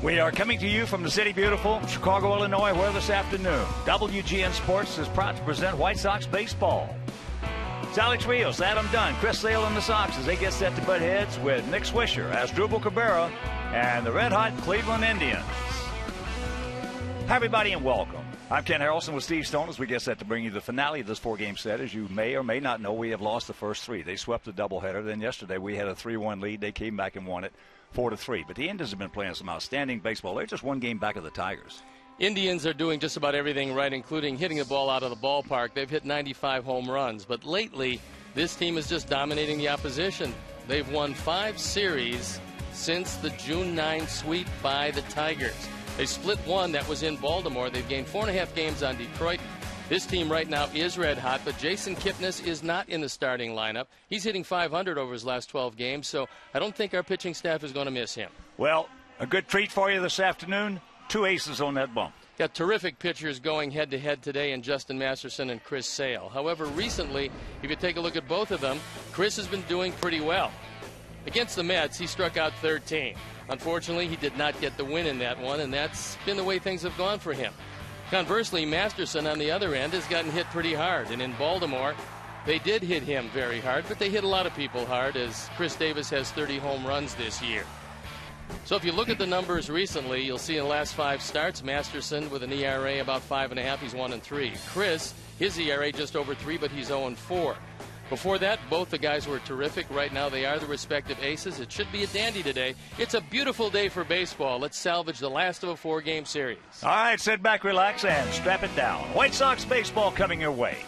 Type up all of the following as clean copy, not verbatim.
We are coming to you from the city beautiful Chicago, Illinois, where this afternoon WGN Sports is proud to present White Sox baseball. It's Alex Rios, Adam Dunn, Chris Sale and the Sox as they get set to butt heads with Nick Swisher, Asdrubal Cabrera, and the red-hot Cleveland Indians. Hi, everybody, and welcome. I'm Ken Harrelson with Steve Stone as we get set to bring you the finale of this four-game set. As you may or may not know, we have lost the first three. They swept the doubleheader. Then yesterday we had a 3-1 lead. They came back and won it 4-3. But the Indians have been playing some outstanding baseball. They're just one game back of the Tigers. Indians are doing just about everything right, including hitting the ball out of the ballpark. They've hit 95 home runs. But lately, this team is just dominating the opposition. They've won 5 series since the June 9 sweep by the Tigers. They split one that was in Baltimore. They've gained 4.5 games on Detroit. This team right now is red hot, but Jason Kipnis is not in the starting lineup. He's hitting .500 over his last 12 games, so I don't think our pitching staff is going to miss him. Well, a good treat for you this afternoon. 2 aces on that bump. Got terrific pitchers going head-to-head today in Justin Masterson and Chris Sale. However, recently, if you take a look at both of them, Chris has been doing pretty well. Against the Mets, he struck out 13. Unfortunately, he did not get the win in that one, and that's been the way things have gone for him. Conversely, Masterson on the other end has gotten hit pretty hard, and in Baltimore, they did hit him very hard, but they hit a lot of people hard as Chris Davis has 30 home runs this year. So if you look at the numbers recently, you'll see in the last 5 starts, Masterson with an ERA about 5.5, he's 1-3. Chris, his ERA just over 3, but he's 0-4. Before that, both the guys were terrific. Right now, they are the respective aces. It should be a dandy today. It's a beautiful day for baseball. Let's salvage the last of a 4-game series. All right, sit back, relax, and strap it down. White Sox baseball coming your way.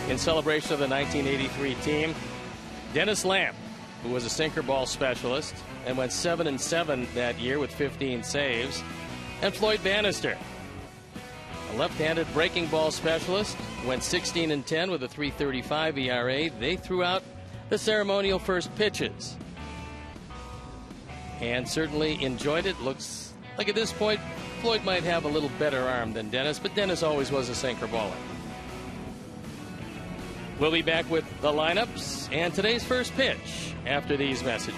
In celebration of the 1983 team, Dennis Lamb, who was a sinker ball specialist and went 7-7 that year with 15 saves, and Floyd Bannister, a left-handed breaking ball specialist, went 16-10 with a 3.35 ERA. They threw out the ceremonial first pitches and certainly enjoyed it. Looks like at this point Floyd might have a little better arm than Dennis, but Dennis always was a sinker baller. We'll be back with the lineups and today's first pitch after these messages.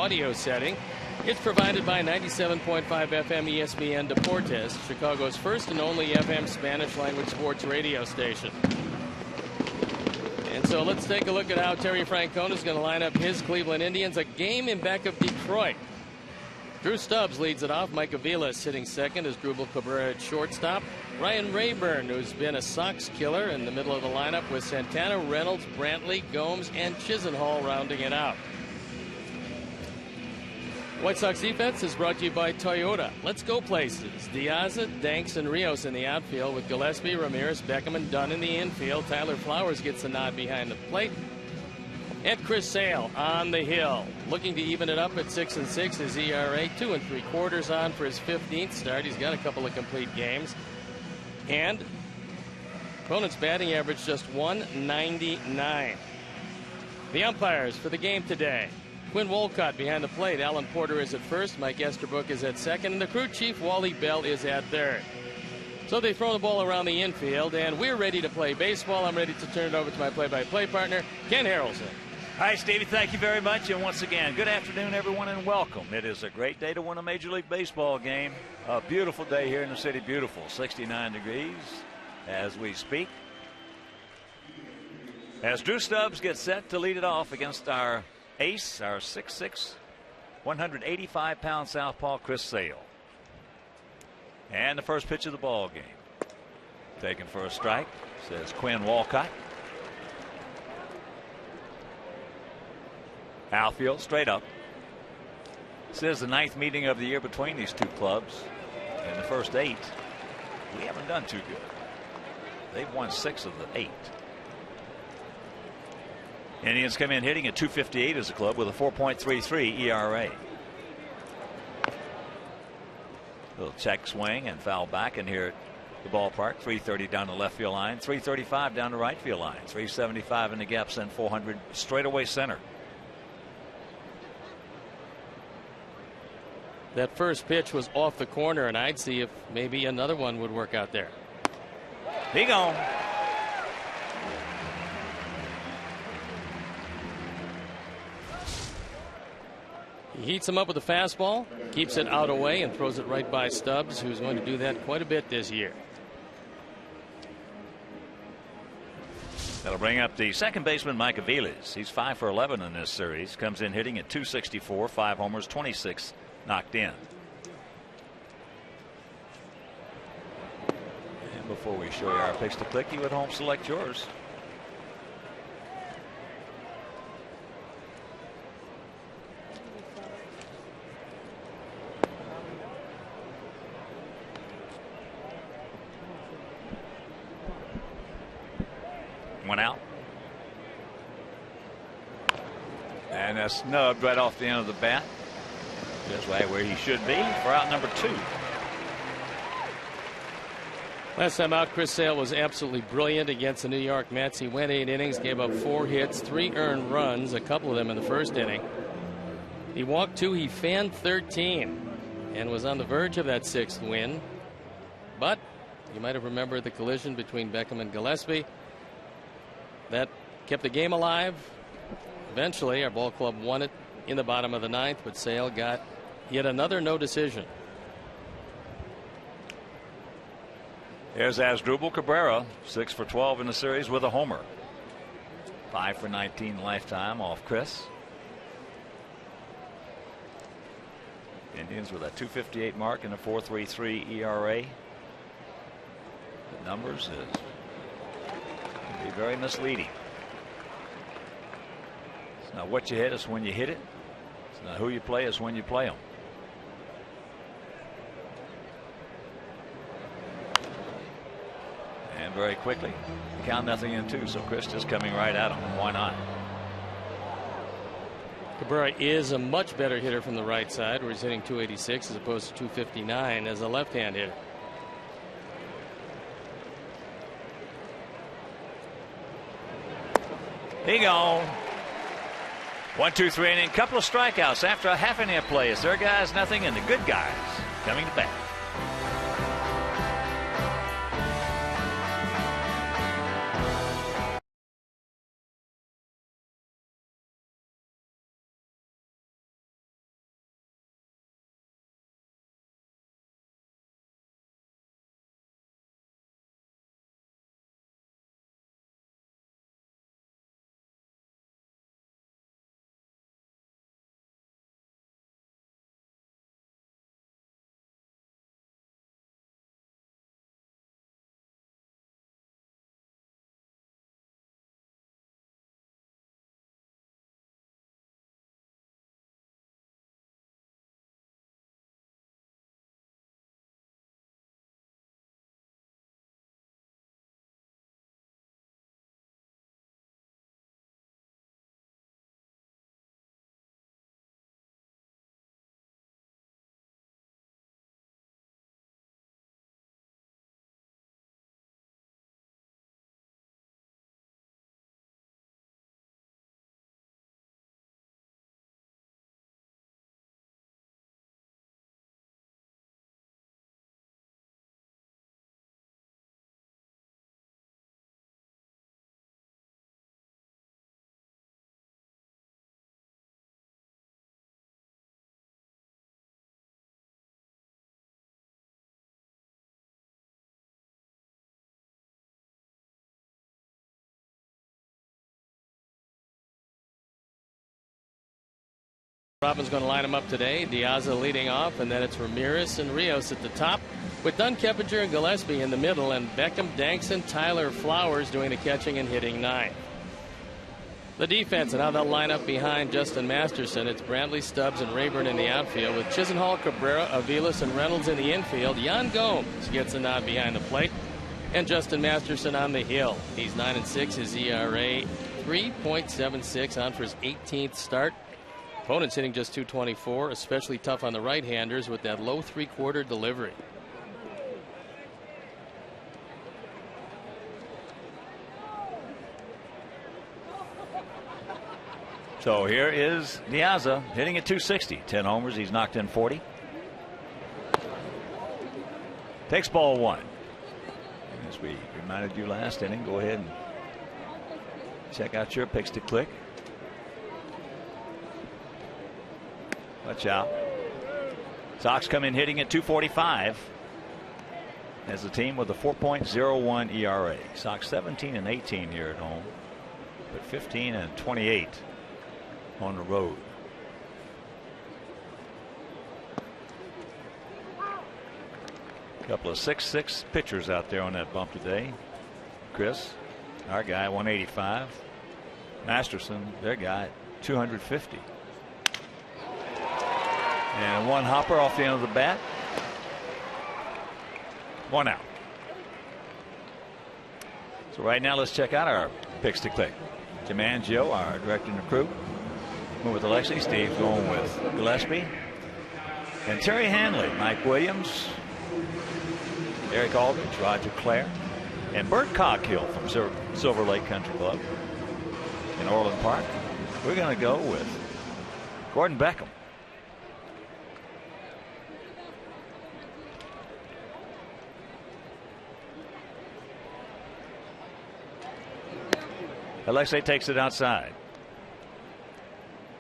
audio setting. It's provided by 97.5 FM ESPN Deportes, Chicago's first and only FM Spanish language sports radio station. And so let's take a look at how Terry Francona is going to line up his Cleveland Indians, a game in back of Detroit. Drew Stubbs leads it off. Mike Avila sitting second as Drupal Cabrera at shortstop. Ryan Rayburn, who's been a Sox killer, in the middle of the lineup with Santana, Reynolds, Brantley, Gomes, and Chisenhall rounding it out. White Sox defense is brought to you by Toyota. Let's go places. Diaza, Danks, and Rios in the outfield with Gillespie, Ramirez, Beckham, and Dunn in the infield. Tyler Flowers gets a nod behind the plate. And Chris Sale on the hill, looking to even it up at 6-6. His ERA 2 3/4 on for his 15th start. He's got a couple of complete games. And opponent's batting average just 199. The umpires for the game today: Quinn Wolcott behind the plate. Alan Porter is at first. Mike Esterbrook is at second. And the crew chief, Wally Bell, is at third. So they throw the ball around the infield, and we're ready to play baseball. I'm ready to turn it over to my play-by-play partner, Ken Harrelson. Hi, Stevie. Thank you very much. And once again, good afternoon, everyone, and welcome. It is a great day to win a Major League Baseball game. A beautiful day here in the city. Beautiful. 69 degrees as we speak. As Drew Stubbs gets set to lead it off against our ace, our 6'6", 185-pound southpaw, Chris Sale. And the first pitch of the ball game. Taken for a strike, says Quinn Wolcott. Outfield straight up. This is the 9th meeting of the year between these two clubs. In the first 8, we haven't done too good. They've won 6 of the 8. Indians come in hitting at .258 as a club with a 4.33 ERA. Little check swing and foul back in here at the ballpark. 330 down the left field line, 335 down the right field line, 375 in the gap, send 400 straightaway center. That first pitch was off the corner, and I'd see if maybe another one would work out there. He gone. He heats him up with a fastball, keeps it out away, and throws it right by Stubbs, who's going to do that quite a bit this year. That'll bring up the second baseman, Mike Aviles. He's 5 for 11 in this series. Comes in hitting at .264, 5 homers, 26 knocked in. And before we show you our picks to click, you at home select yours. One out. And that's snubbed right off the end of the bat. Just right where he should be for out number 2. Last time out, Chris Sale was absolutely brilliant against the New York Mets. He went 8 innings, gave up 4 hits, 3 earned runs, a couple of them in the first inning. He walked 2, he fanned 13, and was on the verge of that 6th win. But you might have remembered the collision between Beckham and Gillespie. That kept the game alive. Eventually, our ball club won it in the bottom of the 9th, but Sale got yet another no decision. There's Asdrubal Cabrera, 6 for 12 in the series with a homer. 5 for 19 lifetime off Chris. Indians with a .258 mark and a .433 ERA. The numbers can be very misleading. It's not what you hit, it's when you hit it. It's not who you play, it's when you play them. And very quickly, count nothing in 2, so Chris just coming right at him. Why not? Cabrera is a much better hitter from the right side, where he's hitting .286 as opposed to .259 as a left-hand hitter. He gone. 1, 2, 3 inning. Couple of strikeouts after a half inning of play. It's their guys nothing and the good guys coming to bat. Robin's going to line them up today. Diaza leading off, and then it's Ramirez and Rios at the top, with Dunn, Keppinger, and Gillespie in the middle, and Beckham, Dankson, Tyler, Flowers doing the catching and hitting 9. The defense and how they'll line up behind Justin Masterson. It's Brantley, Stubbs, and Rayburn in the outfield, with Chisenhall, Cabrera, Aviles, and Reynolds in the infield. Jan Gomes gets a nod behind the plate, and Justin Masterson on the hill. He's 9-6. His ERA 3.76, on for his 18th start. Opponent's hitting just .224, especially tough on the right-handers with that low three-quarter delivery. So here is Diaza hitting at .260. 10 homers. He's knocked in 40. Takes ball 1. As we reminded you last inning, go ahead and check out your picks to click. Watch out. Sox come in hitting at .245 as a team with a 4.01 ERA. Sox 17-18 here at home, but 15-28 on the road. A couple of 6'6" pitchers out there on that bump today. Chris, our guy, 185. Masterson, their guy, 250. And one hopper off the end of the bat. 1 out. So right now let's check out our picks to click. Jim Angio, our director and crew. Move with Alexi. Steve's going with Gillespie. And Terry Hanley, Mike Williams, Eric Aldridge, Roger Clare, and Bert Coghill from Silver Lake Country Club in Orland Park. We're going to go with Gordon Beckham. Alexei takes it outside.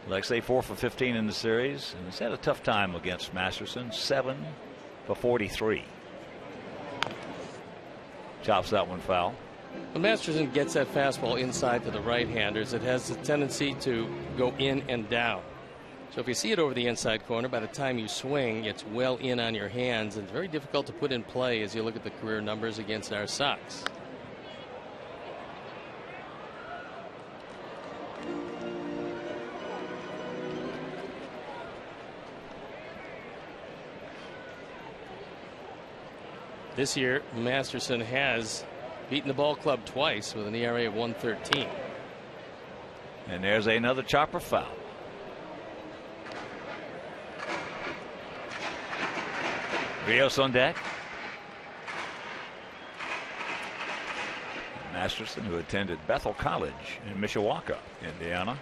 Alexei 4 for 15 in the series, and he's had a tough time against Masterson. 7 for 43. Chops that one foul. When Masterson gets that fastball inside to the right-handers, it has the tendency to go in and down. So if you see it over the inside corner, by the time you swing, it's well in on your hands, and it's very difficult to put in play as you look at the career numbers against our Sox. This year, Masterson has beaten the ball club twice with an ERA of 1.13. And there's another chopper foul. Rios on deck. Masterson, who attended Bethel College in Mishawaka, Indiana.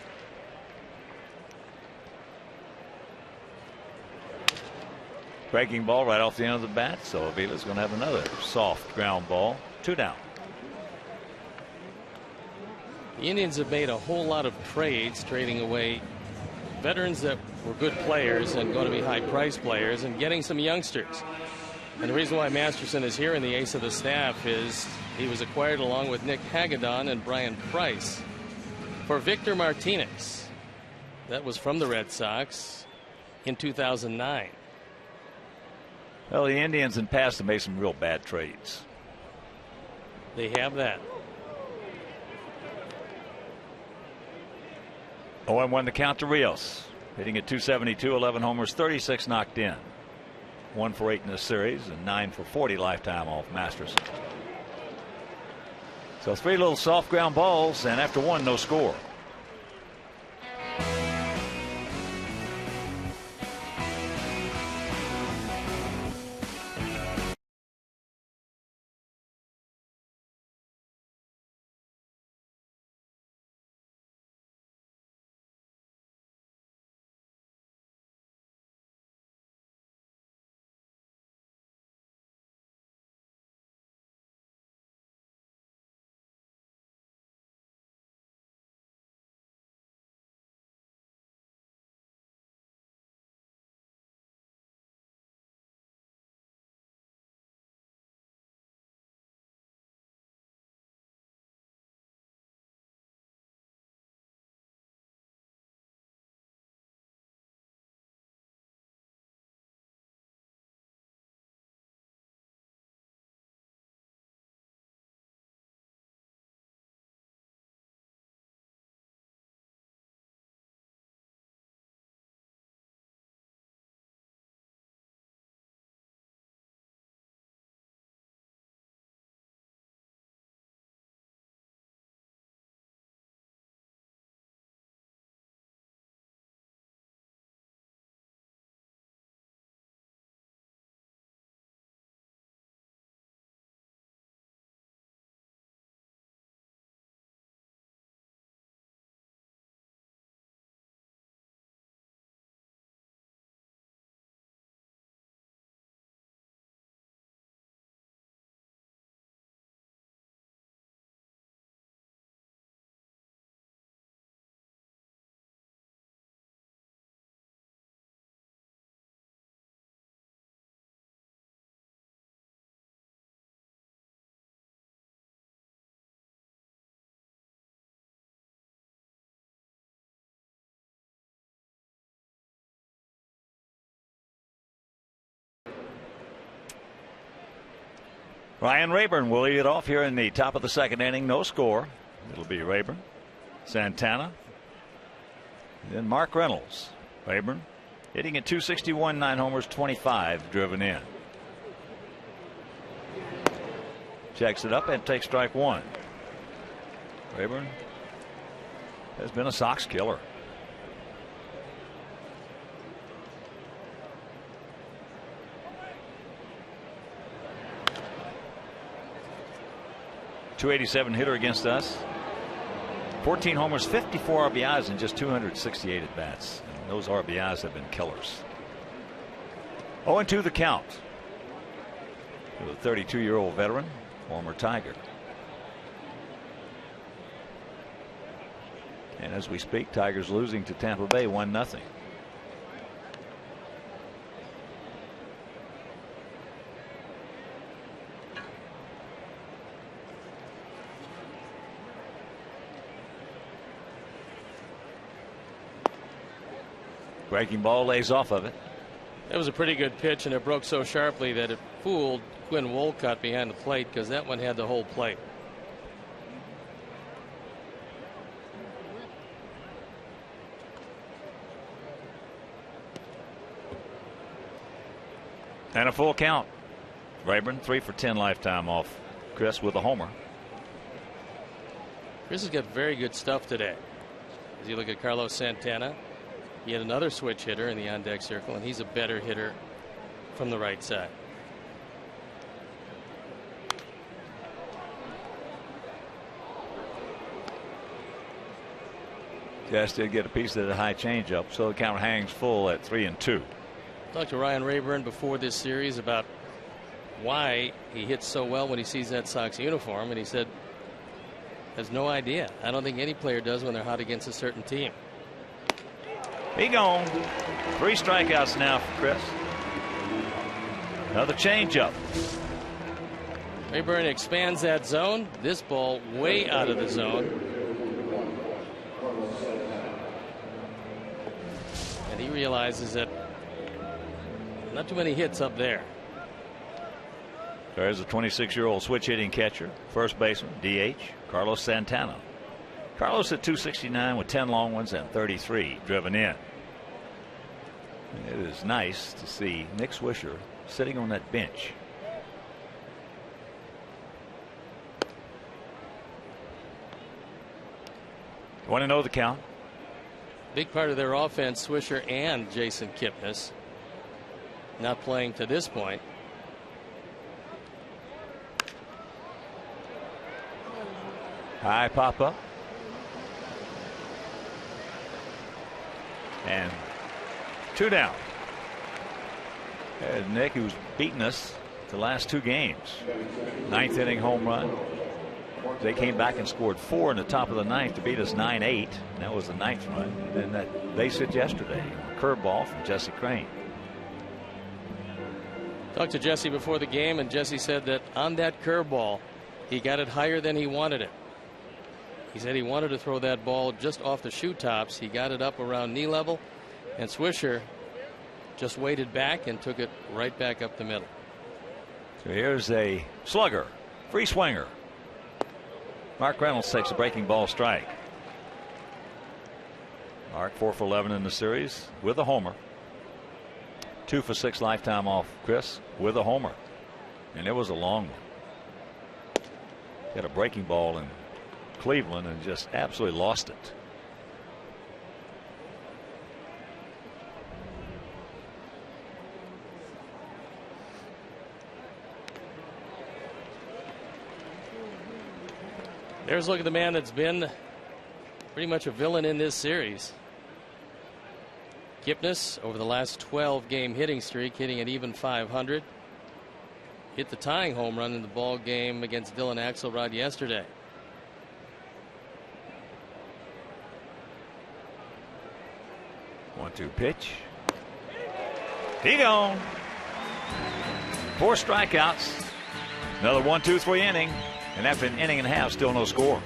Breaking ball right off the end of the bat, so Avila's going to have another soft ground ball. 2 down. The Indians have made a whole lot of trades, trading away veterans that were good players and going to be high price players, and getting some youngsters. And the reason why Masterson is here in the ace of the staff is he was acquired along with Nick Hagedorn and Brian Price for Victor Martinez. That was from the Red Sox in 2009. Well, the Indians in the past have made some real bad trades. They have that. 0-1 the count to Rios. Hitting at .272, 11 homers, 36 knocked in. 1 for 8 in the series and 9 for 40 lifetime off Masterson. So 3 little soft ground balls, and after 1, no score. Ryan Rayburn will lead it off here in the top of the second inning. No score. It'll be Rayburn, Santana, then Mark Reynolds. Rayburn hitting at .261, 9 homers, 25 driven in. Checks it up and takes strike one. Rayburn has been a Sox killer. .287 hitter against us. 14 homers, 54 RBIs, and just 268 at bats. And those RBIs have been killers. 0-2 the count. The 32-year-old veteran, former Tiger. And as we speak, Tigers losing to Tampa Bay 1-0. Breaking ball lays off of it. That was a pretty good pitch, and it broke so sharply that it fooled Quinn Wolcott behind the plate, because that one had the whole plate. And a full count. Rayburn 3 for 10 lifetime off Chris with a homer. Chris has got very good stuff today. As you look at Carlos Santana, he had another switch hitter in the on deck circle, and he's a better hitter from the right side. Just did get a piece of the high changeup, so the count hangs full at 3-2. Talked to Ryan Rayburn before this series about why he hits so well when he sees that Sox uniform, and he said, has no idea. I don't think any player does when they're hot against a certain team. He gone. 3 strikeouts now for Chris. Another changeup. Rayburn expands that zone. This ball way out of the zone. And he realizes that not too many hits up there. There's a 26-year-old switch hitting catcher, first baseman, DH, Carlos Santana. Carlos at .269 with 10 long ones and 33 driven in. It is nice to see Nick Swisher sitting on that bench. Want to know the count? Big part of their offense, Swisher and Jason Kipnis, not playing to this point. High pop up. And 2 down. There's Nick, who's beaten us the last 2 games. 9th inning home run. They came back and scored 4 in the top of the 9th to beat us 9-8. That was the 9th run. And then that base hit yesterday. Curveball from Jesse Crain. Talked to Jesse before the game, and Jesse said that on that curveball, he got it higher than he wanted it. He said he wanted to throw that ball just off the shoe tops. He got it up around knee level, and Swisher just waited back and took it right back up the middle. So here's a slugger, free swinger. Mark Reynolds takes a breaking ball strike. Mark 4 for 11 in the series with a homer. 2 for 6 lifetime off Chris with a homer. And it was a long one. Got a breaking ball in Cleveland and just absolutely lost it. There's a look at the man that's been pretty much a villain in this series. Kipnis, over the last 12 game hitting streak, hitting at even .500. Hit the tying home run in the ball game against Dylan Axelrod yesterday. One-two pitch. He gone. 4 strikeouts. Another 1-2-3 inning. And after an inning and a half, still no score.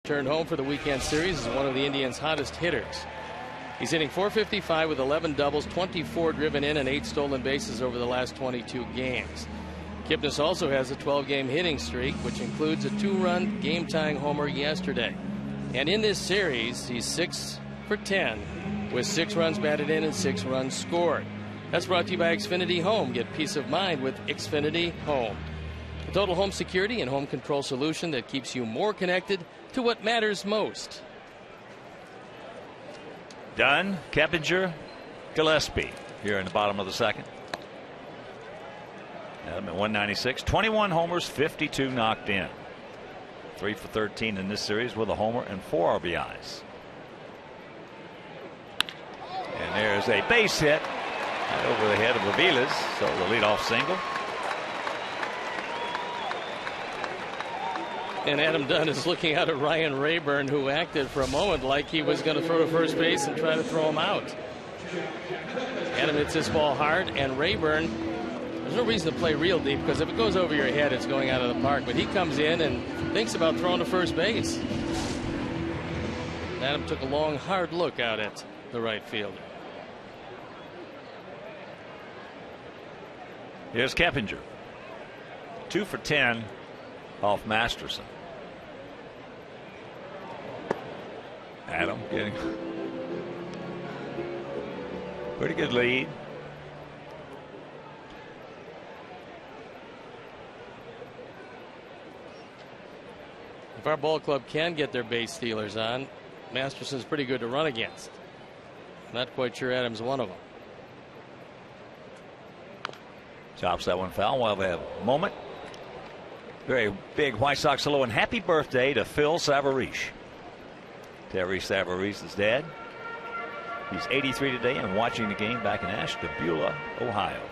returned home for the weekend series, is one of the Indians' hottest hitters. He's hitting .455 with 11 doubles, 24 driven in, and 8 stolen bases over the last 22 games. Kipnis also has a 12-game hitting streak, which includes a 2-run game-tying homer yesterday. And in this series, he's 6 for 10 with 6 runs batted in and 6 runs scored. That's brought to you by Xfinity Home. Get peace of mind with Xfinity Home, a total home security and home control solution that keeps you more connected to what matters most. Dunn, Keppinger, Gillespie here in the bottom of the second. Adam at 196, 21 homers, 52 knocked in. 3 for 13 in this series with a homer and 4 RBIs. And there's a base hit right over the head of Aviles, so the leadoff single. And Adam Dunn is looking out at Ryan Rayburn, who acted for a moment like he was going to throw to first base and try to throw him out. Adam hits this ball hard, and Rayburn, there's no reason to play real deep, because if it goes over your head, it's going out of the park. But he comes in and thinks about throwing to first base. Adam took a long, hard look out at the right fielder. Here's Keppinger. 2 for 10 off Masterson. Adam getting pretty good lead. If our ball club can get their base stealers on, Masterson's pretty good to run against. Not quite sure Adam's one of them. Chops that one foul while we have a moment. Very big White Sox hello and happy birthday to Phil Savarese. Terry Savarese's dad. He's 83 today and watching the game back in Ashtabula, Ohio.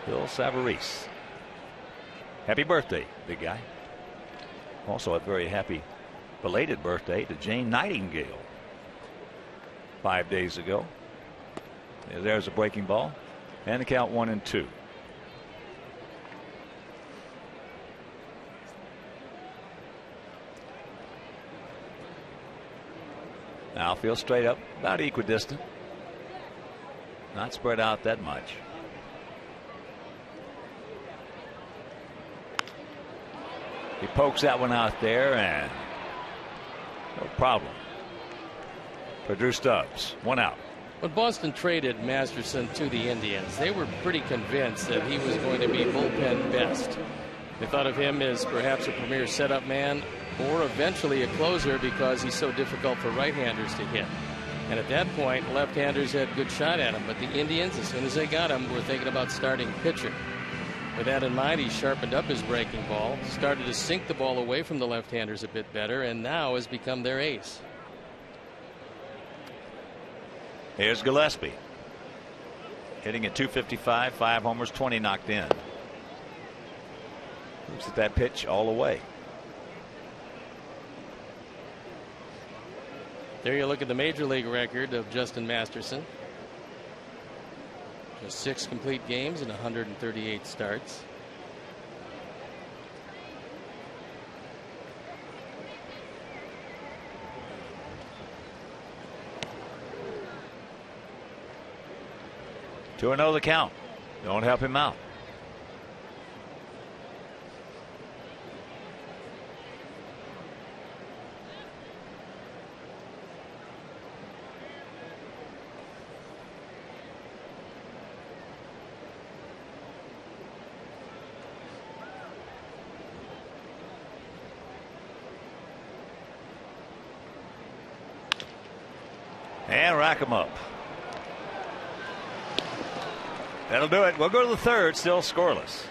Phil Savarese. Happy birthday, big guy. Also a very happy belated birthday to Jane Nightingale 5 days ago. There's a breaking ball and the count 1-2. Outfield straight up, about equidistant. Not spread out that much. He pokes that one out there and no problem. For Drew Stubbs, 1 out. When Boston traded Masterson to the Indians, they were pretty convinced that he was going to be bullpen best. They thought of him as perhaps a premier setup man or eventually a closer because he's so difficult for right-handers to hit. And at that point, left-handers had good shot at him. But the Indians, as soon as they got him, were thinking about starting pitcher. With that in mind, he sharpened up his breaking ball, started to sink the ball away from the left-handers a bit better, and now has become their ace. Here's Gillespie. Hitting at .255, 5 homers, 20 knocked in. Looks at that pitch all the way. There you look at the major league record of Justin Masterson. Just 6 complete games and 138 starts. To another count. Don't help him out. And rack him up. That'll do it. We'll go to the third, still scoreless.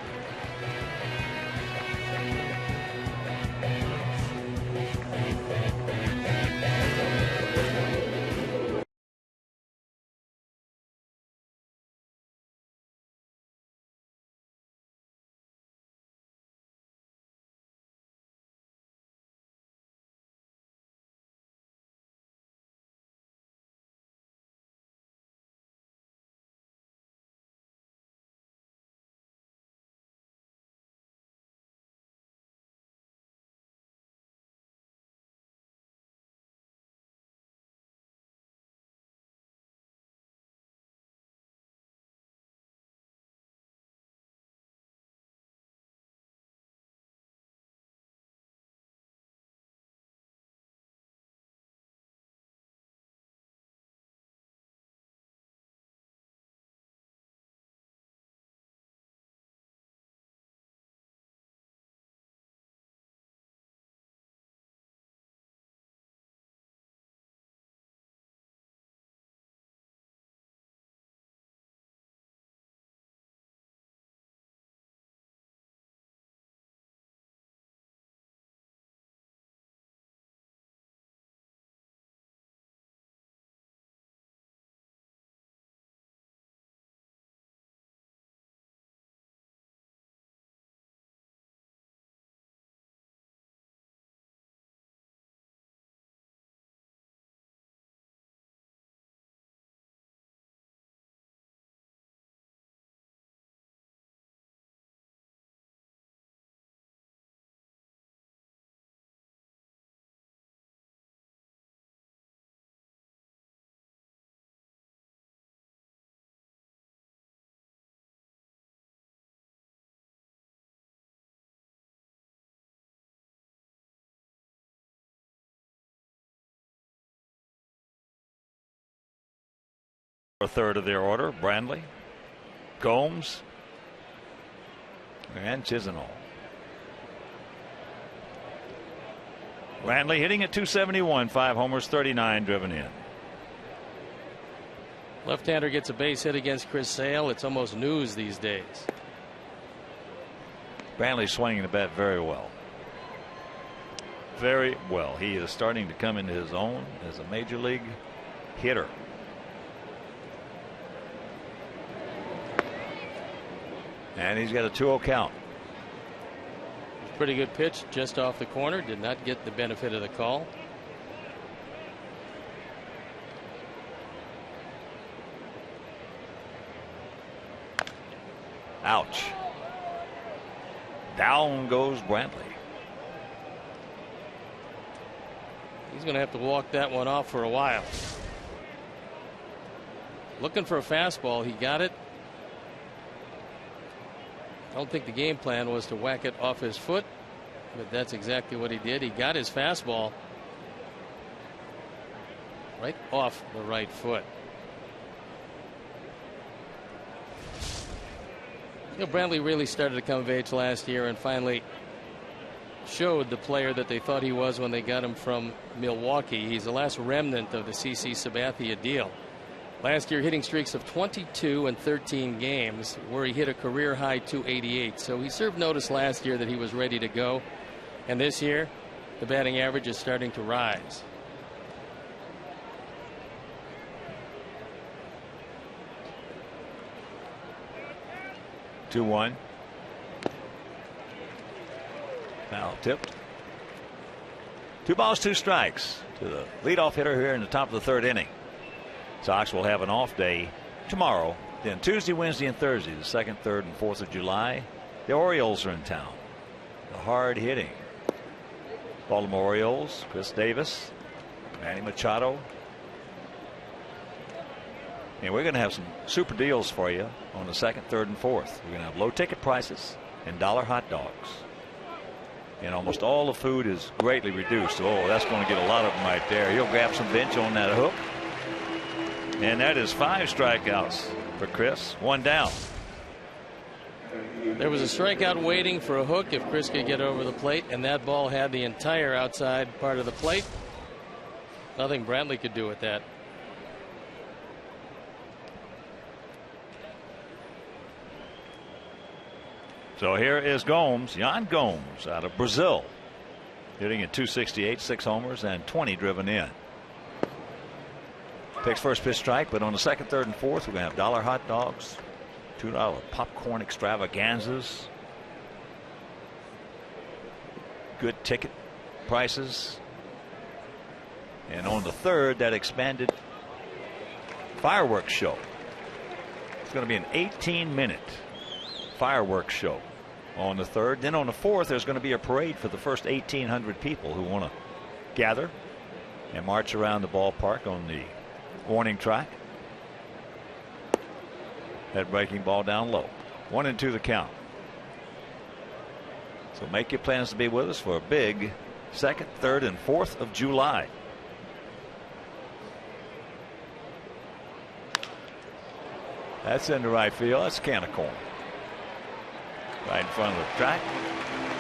A third of their order: Brandley, Gomes, and Chisenhall. Brandley hitting at .271, 5 homers, 39 driven in. Left-hander gets a base hit against Chris Sale. It's almost news these days. Brandley swinging the bat very well. Very well. He is starting to come into his own as a major league hitter. And he's got a 2-0 count. Pretty good pitch just off the corner. Did not get the benefit of the call. Ouch. Down goes Brandley. He's going to have to walk that one off for a while. Looking for a fastball. He got it. I don't think the game plan was to whack it off his foot, but that's exactly what he did. He got his fastball right off the right foot. You know, Brandley really started to come of age last year and finally showed the player that they thought he was when they got him from Milwaukee. He's the last remnant of the CC Sabathia deal. Last year, hitting streaks of 22 and 13 games, where he hit a career high .288. So he served notice last year that he was ready to go. And this year, the batting average is starting to rise. (2-1). Foul tipped. 2 balls, 2 strikes to the leadoff hitter here in the top of the 3rd inning. Sox will have an off day tomorrow. Then Tuesday, Wednesday, and Thursday, the 2nd, 3rd, and 4th of July, the Orioles are in town. The hard hitting Baltimore Orioles: Chris Davis, Manny Machado. And we're going to have some super deals for you on the 2nd, 3rd, and 4th. We're going to have low ticket prices and dollar hot dogs. And almost all the food is greatly reduced. Oh, that's going to get a lot of them right there. He'll grab some bench on that hook. And that is 5 strikeouts for Chris. 1 down. There was a strikeout waiting for a hook if Chris could get over the plate, and that ball had the entire outside part of the plate. Nothing Brandley could do with that. So here is Gomes, Yan Gomes, out of Brazil, hitting at .268, 6 homers, and 20 driven in. Takes first pitch strike, but on the 2nd, 3rd, and 4th, we're going to have dollar hot dogs, $2 popcorn extravaganzas, good ticket prices. And on the 3rd, that expanded fireworks show. It's going to be an 18-minute fireworks show on the 3rd. Then on the 4th, there's going to be a parade for the first 1,800 people who want to gather and march around the ballpark on the warning track. That breaking ball down low. 1-2 the count. So make your plans to be with us for a big 2nd, 3rd, and 4th of July. That's into right field. That's a can of corn. Right in front of the track.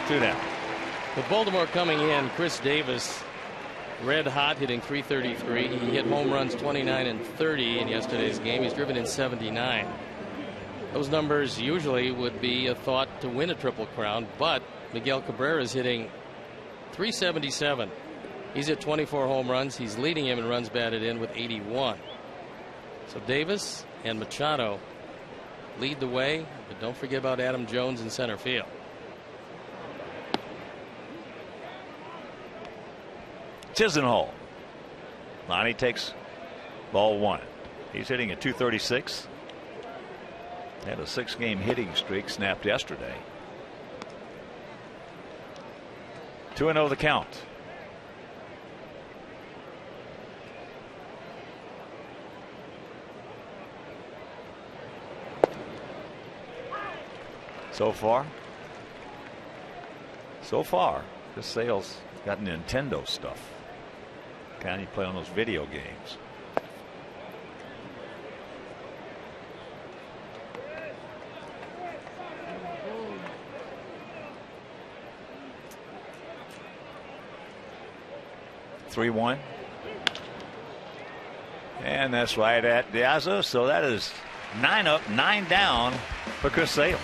2 down. With Baltimore coming in, Chris Davis red hot, hitting .333. He hit home runs 29 and 30 in yesterday's game. He's driven in 79. Those numbers usually would be a thought to win a Triple Crown, but Miguel Cabrera is hitting .377. He's hit 24 home runs. He's leading him in runs batted in with 81. So Davis and Machado lead the way, but don't forget about Adam Jones in center field. Chisenhall. Lonnie takes ball 1. He's hitting at .236. Had a 6-game hitting streak snapped yesterday. 2-0 the count. So far, Chris Sale's got Nintendo stuff. Can you play on those video games? 3-1. And that's right at Diazza. So that is 9 up, 9 down for Chris Sale.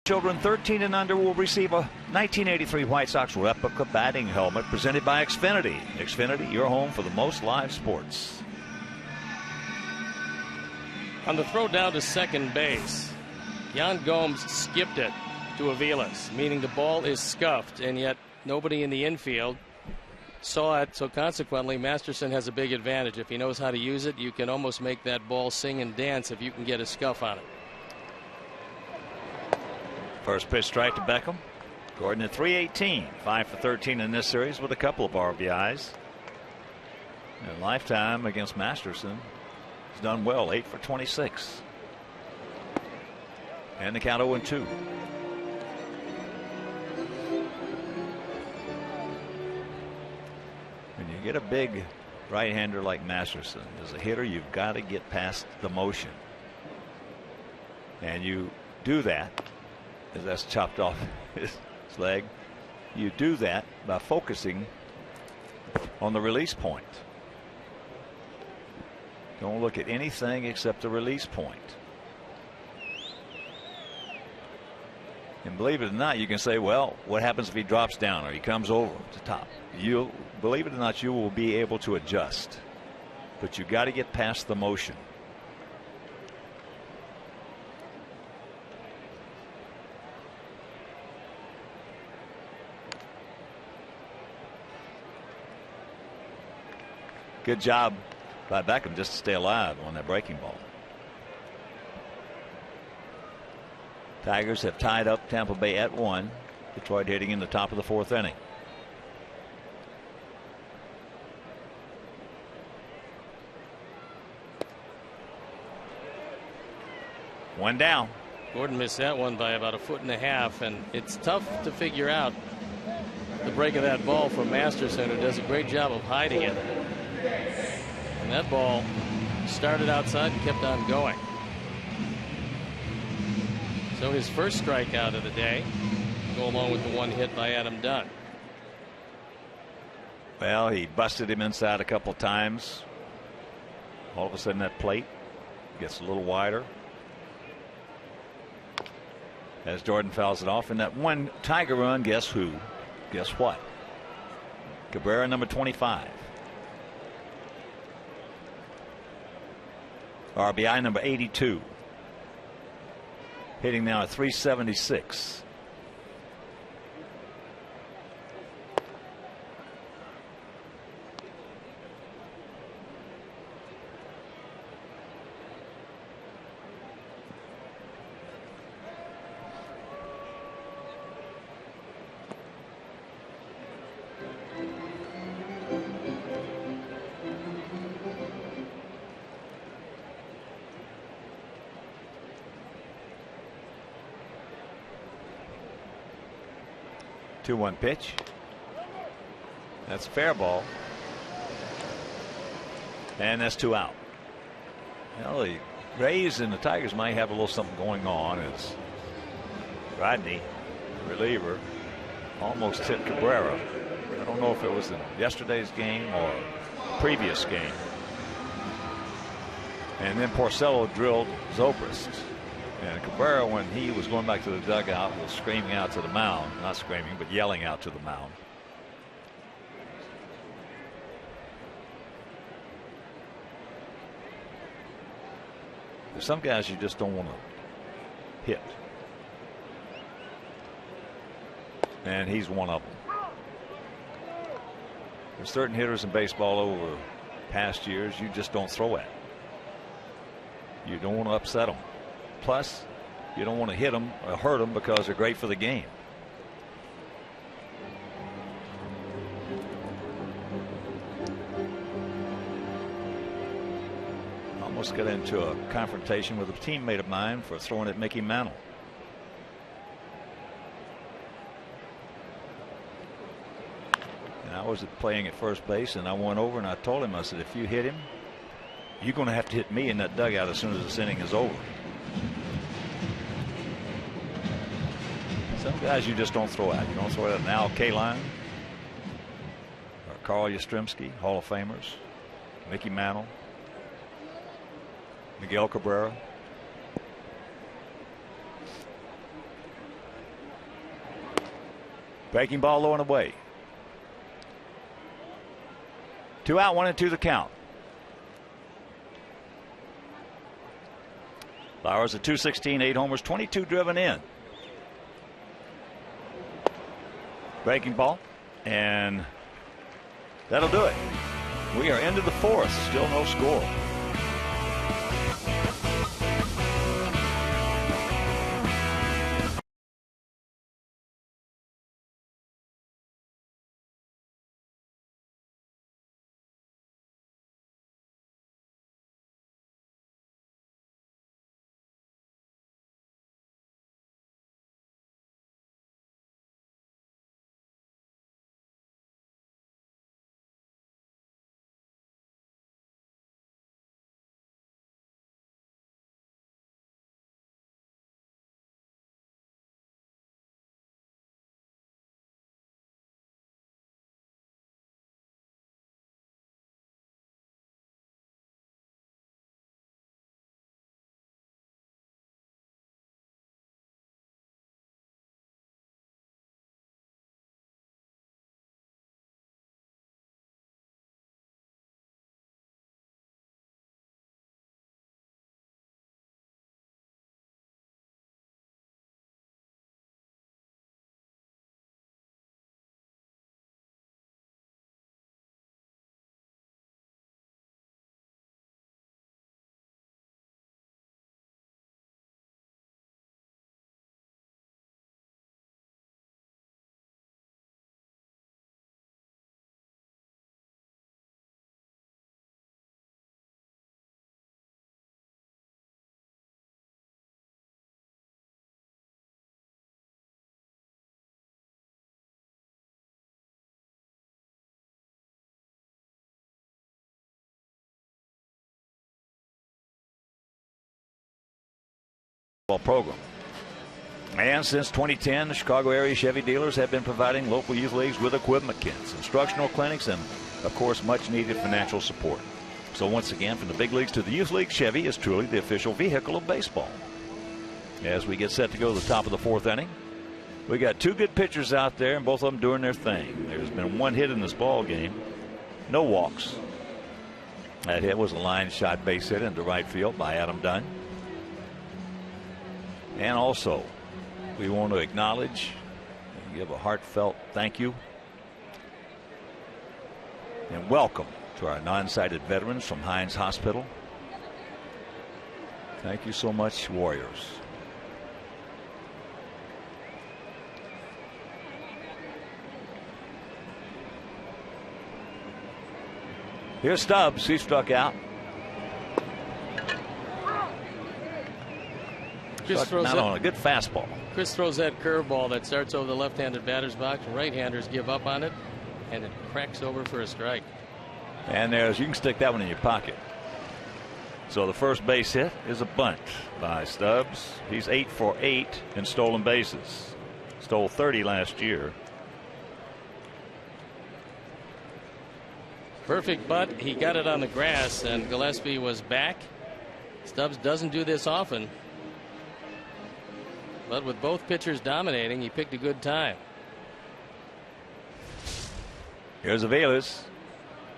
Children 13 and under will receive a 1983 White Sox replica batting helmet presented by Xfinity. Xfinity, your home for the most live sports. On the throw down to second base, Yan Gomes skipped it to Aviles, meaning the ball is scuffed, and yet nobody in the infield saw it. So consequently, Masterson has a big advantage. If he knows how to use it, you can almost make that ball sing and dance if you can get a scuff on it. First pitch strike to Beckham. Gordon at 318, 5 for 13 in this series with a couple of RBIs. And lifetime against Masterson, he's done well, 8 for 26. And the count 0-2. When you get a big right-hander like Masterson, as a hitter, you've got to get past the motion. And you do that. As that's chopped off his leg, you do that by focusing on the release point. Don't look at anything except the release point. And believe it or not, you can say, well, what happens if he drops down or he comes over the top? You'll, believe it or not, you will be able to adjust. But you got to get past the motion. Good job by Beckham just to stay alive on that breaking ball. Tigers have tied up Tampa Bay at 1. Detroit hitting in the top of the 4th inning. One down. Gordon missed that one by about 1.5 feet, and it's tough to figure out the break of that ball from Masterson, who does a great job of hiding it. And that ball started outside and kept on going. So his first strikeout of the day, go along with the one hit by Adam Dunn. Well, he busted him inside a couple times. All of a sudden that plate gets a little wider. As Jordan fouls it off in that one Tiger run, guess who? Guess what? Cabrera, number 25. RBI number 82. Hitting now at 376. 2-1 pitch. That's a fair ball. And that's 2 out. Well, the Rays and the Tigers might have a little something going on as Rodney, the reliever, almost hit Cabrera. I don't know if it was in yesterday's game or previous game. And then Porcello drilled Zobrist. And Cabrera, when he was going back to the dugout, was screaming out to the mound. Not screaming, but yelling out to the mound. There's some guys you just don't want to hit. And he's one of them. There's certain hitters in baseball over past years you just don't throw at. You don't want to upset them. Plus, you don't want to hit them or hurt them because they're great for the game. Almost got into a confrontation with a teammate of mine for throwing at Mickey Mantle. And I was playing at first base, and I went over and I told him, I said, if you hit him, you're going to have to hit me in that dugout as soon as this inning is over. Some guys you just don't throw out. You don't throw out an Al Kaline or Carl Yastrzemski, Hall of Famers, Mickey Mantle, Miguel Cabrera. Breaking ball low and away. 2 out, 1-2 the count. Flowers at .216, 8 homers, 22 driven in. Breaking ball, and that'll do it. We are into the 4th, still no score. Program. And since 2010, the Chicago area Chevy dealers have been providing local youth leagues with equipment kits, instructional clinics, and of course much needed financial support. So once again, from the big leagues to the youth league, Chevy is truly the official vehicle of baseball. As we get set to go to the top of the 4th inning, we got 2 good pitchers out there, and both of them doing their thing. There's been 1 hit in this ball game, no walks. That hit was a line shot base hit into right field by Adam Dunn. And also, we want to acknowledge and give a heartfelt thank you and welcome to our non-sighted veterans from Hines Hospital. Thank you so much, Warriors. Here's Stubbs. He struck out. Chris throws not on a good fastball. Chris throws that curveball that starts over the left-handed batter's box. Right-handers give up on it, and it cracks over for a strike. And you can stick that one in your pocket. So the first base hit is a bunt by Stubbs. He's 8 for 8 in stolen bases. Stole 30 last year. Perfect bunt. He got it on the grass, and Gillespie was back. Stubbs doesn't do this often, but with both pitchers dominating, he picked a good time. Here's Aviles.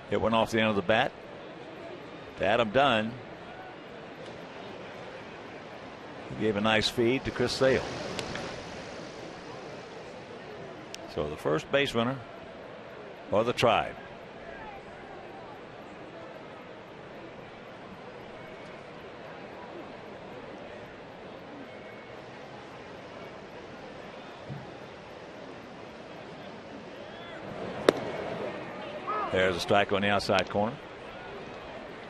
Hit one off the end of the bat to Adam Dunn. He gave a nice feed to Chris Sale. So the first base runner for the Tribe. There's a strike on the outside corner.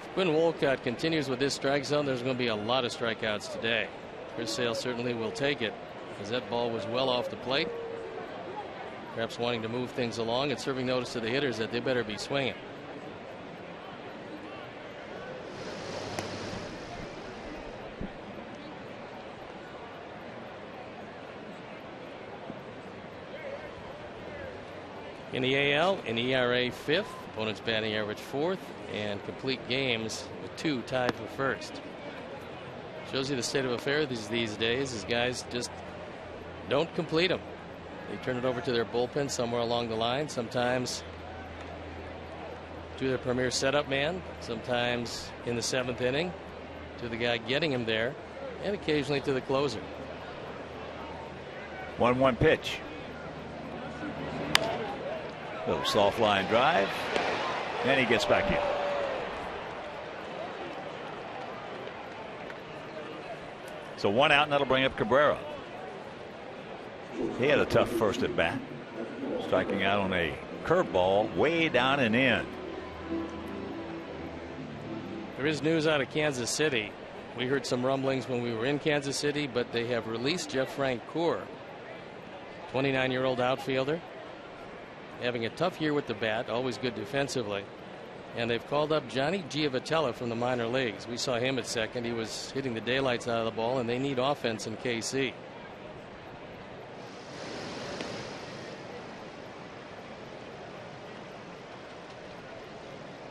If Quinn Wolcott continues with this strike zone, there's going to be a lot of strikeouts today. Chris Sale certainly will take it, as that ball was well off the plate. Perhaps wanting to move things along and serving notice to the hitters that they better be swinging. In the AL, an ERA 5th, opponent's batting average 4th, and complete games with 2 tied for first. Shows you the state of affairs these days, as guys just don't complete them. They turn it over to their bullpen somewhere along the line, sometimes to their premier setup man, sometimes in the 7th inning to the guy getting him there, and occasionally to the closer. 1-1 pitch. Little soft line drive, and he gets back in. So 1 out, and that'll bring up Cabrera. He had a tough first at bat, striking out on a curveball way down and in. There is news out of Kansas City. We heard some rumblings when we were in Kansas City, but they have released Jeff Francoeur, 29-year-old outfielder, having a tough year with the bat, always good defensively. And they've called up Johnny Giavotella from the minor leagues. We saw him at second. He was hitting the daylights out of the ball, and they need offense in KC.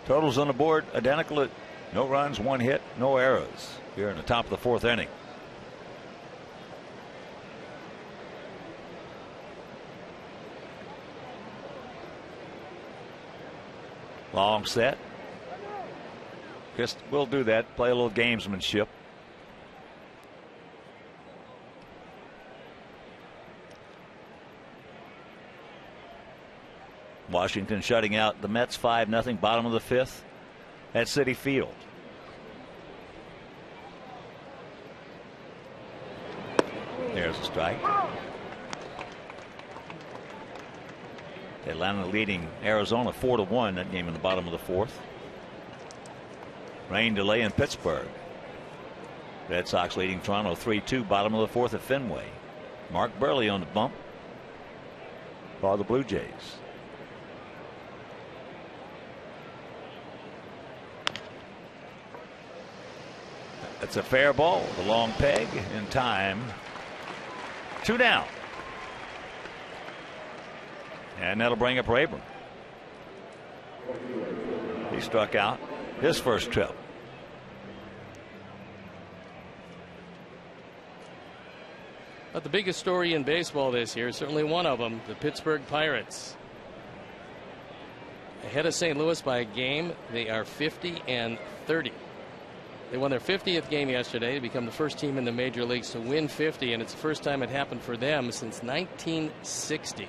Totals on the board identical at no runs, 1 hit, no errors here in the top of the 4th inning. Long set. Just we'll do that. Play a little gamesmanship. Washington shutting out the Mets 5-0, bottom of the 5th at Citi Field. There's a strike. Atlanta leading Arizona 4-1 that game in the bottom of the 4th. Rain delay in Pittsburgh. Red Sox leading Toronto 3-2 bottom of the 4th at Fenway. Mark Burley on the bump for the Blue Jays. It's a fair ball. The long peg in time. 2 down. And that'll bring up Rayburn. He struck out his first trip. But the biggest story in baseball this year, certainly one of them, the Pittsburgh Pirates. Ahead of St. Louis by a game. They are 50-30. They won their 50th game yesterday to become the first team in the major leagues to win 50, and it's the first time it happened for them since 1960.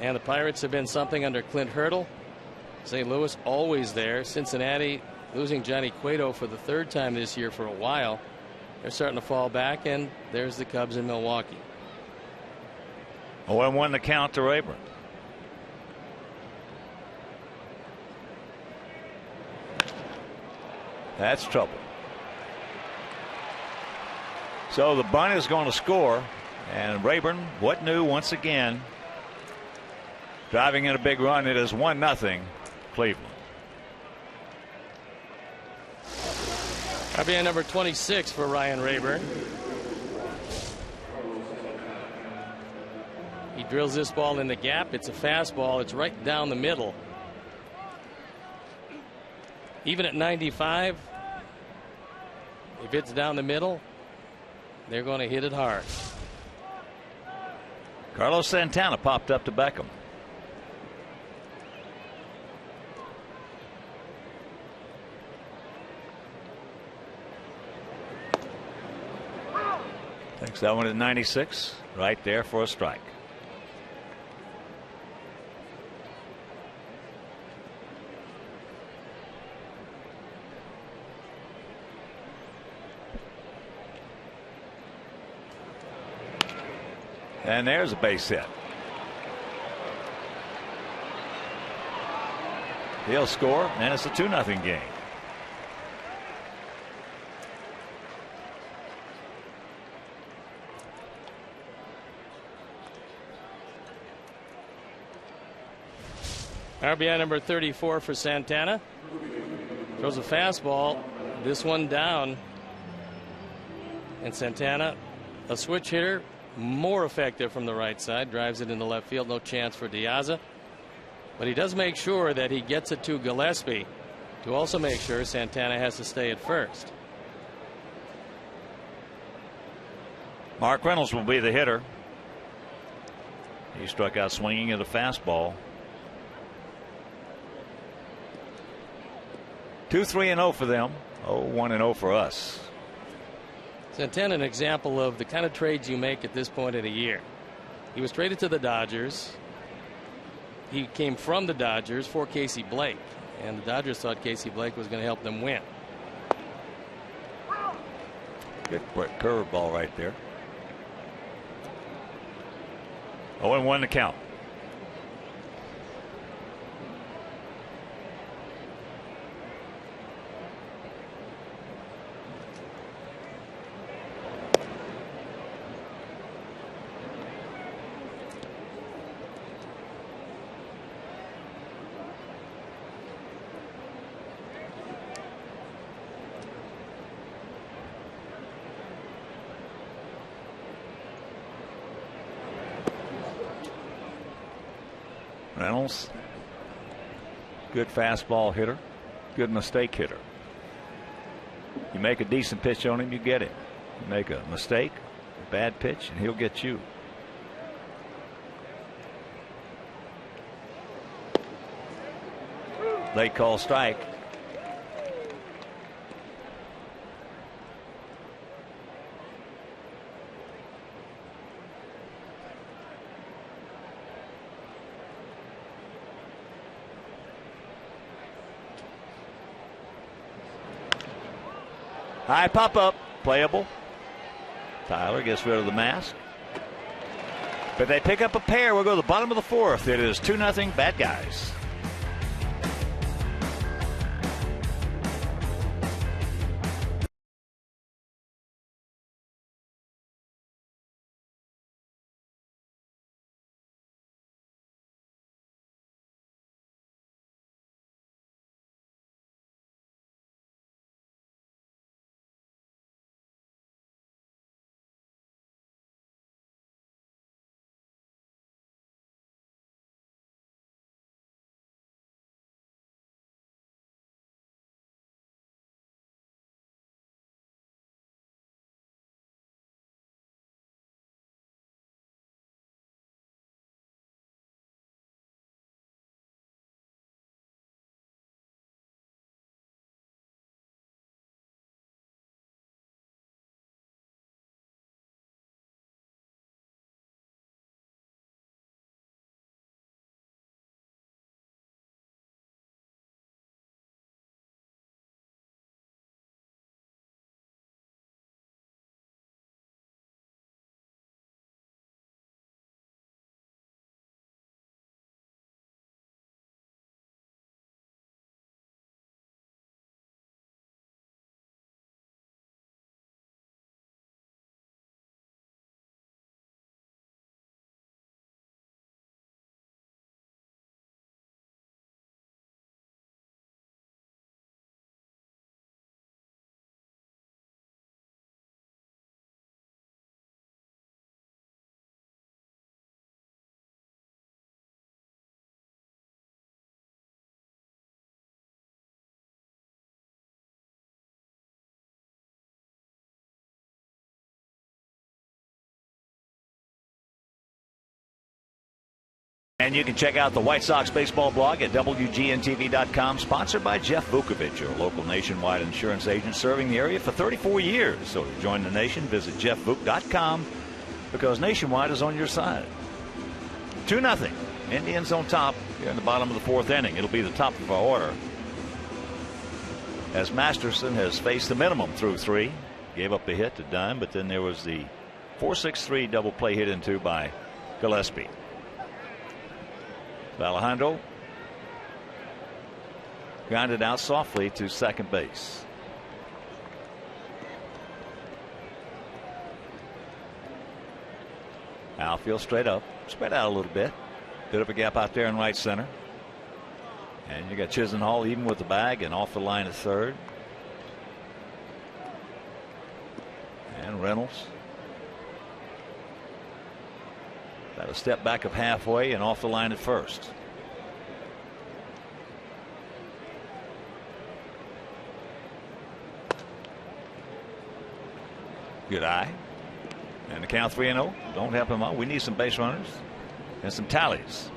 And the Pirates have been something under Clint Hurdle. St. Louis always there. Cincinnati losing Johnny Cueto for the 3rd time this year for a while. They're starting to fall back, and there's the Cubs in Milwaukee. 0-1 the count to Rayburn. That's trouble. So the bunt is going to score, and Rayburn, what new once again, driving in a big run. It is 1-0 Cleveland. RBI number 26 for Ryan Rayburn. He drills this ball in the gap. It's a fastball. It's right down the middle. Even at 95, if it's down the middle, they're going to hit it hard. Carlos Santana popped up to Beckham. Takes that one at 96, right there for a strike. And there's a base hit. He'll score, and it's a 2-0 game. RBI number 34 for Santana. Throws a fastball. This one down. And Santana, a switch hitter, more effective from the right side. Drives it into left field. No chance for Diaza. But he does make sure that he gets it to Gillespie to also make sure Santana has to stay at first. Mark Reynolds will be the hitter. He struck out swinging at a fastball. 2-3-0 for them. 0-1-0 for us. Santana, an example of the kind of trades you make at this point of the year. He was traded to the Dodgers. He came from the Dodgers for Casey Blake, and the Dodgers thought Casey Blake was going to help them win. Good curveball right there. 0-1 to count. Reynolds, good fastball hitter, good mistake hitter. You make a decent pitch on him, you get it. You make a mistake, a bad pitch, and he'll get you. Late call strike. High pop up, playable. Tyler gets rid of the mask. But they pick up a pair. We'll go to the bottom of the fourth. It is 2-0 Bad Guys. And you can check out the White Sox baseball blog at WGNTV.com, sponsored by Jeff Vukovich, your local nationwide insurance agent serving the area for 34 years. So to join the nation, visit JeffVuk.com because Nationwide is on your side. 2-0. Indians on top here in the bottom of the fourth inning. It'll be the top of our order as Masterson has faced the minimum through 3. Gave up a hit to Dunn, but then there was the 4-6-3 double play hit into by Gillespie. Alejandro grounded out softly to second base. Outfield straight up, spread out a little bit. Bit of a gap out there in right center. And you got Chisenhall even with the bag and off the line at third. And Reynolds got a step back of halfway and off the line at first. Good eye. And the count 3-0. Don't help him out. We need some base runners and some tallies.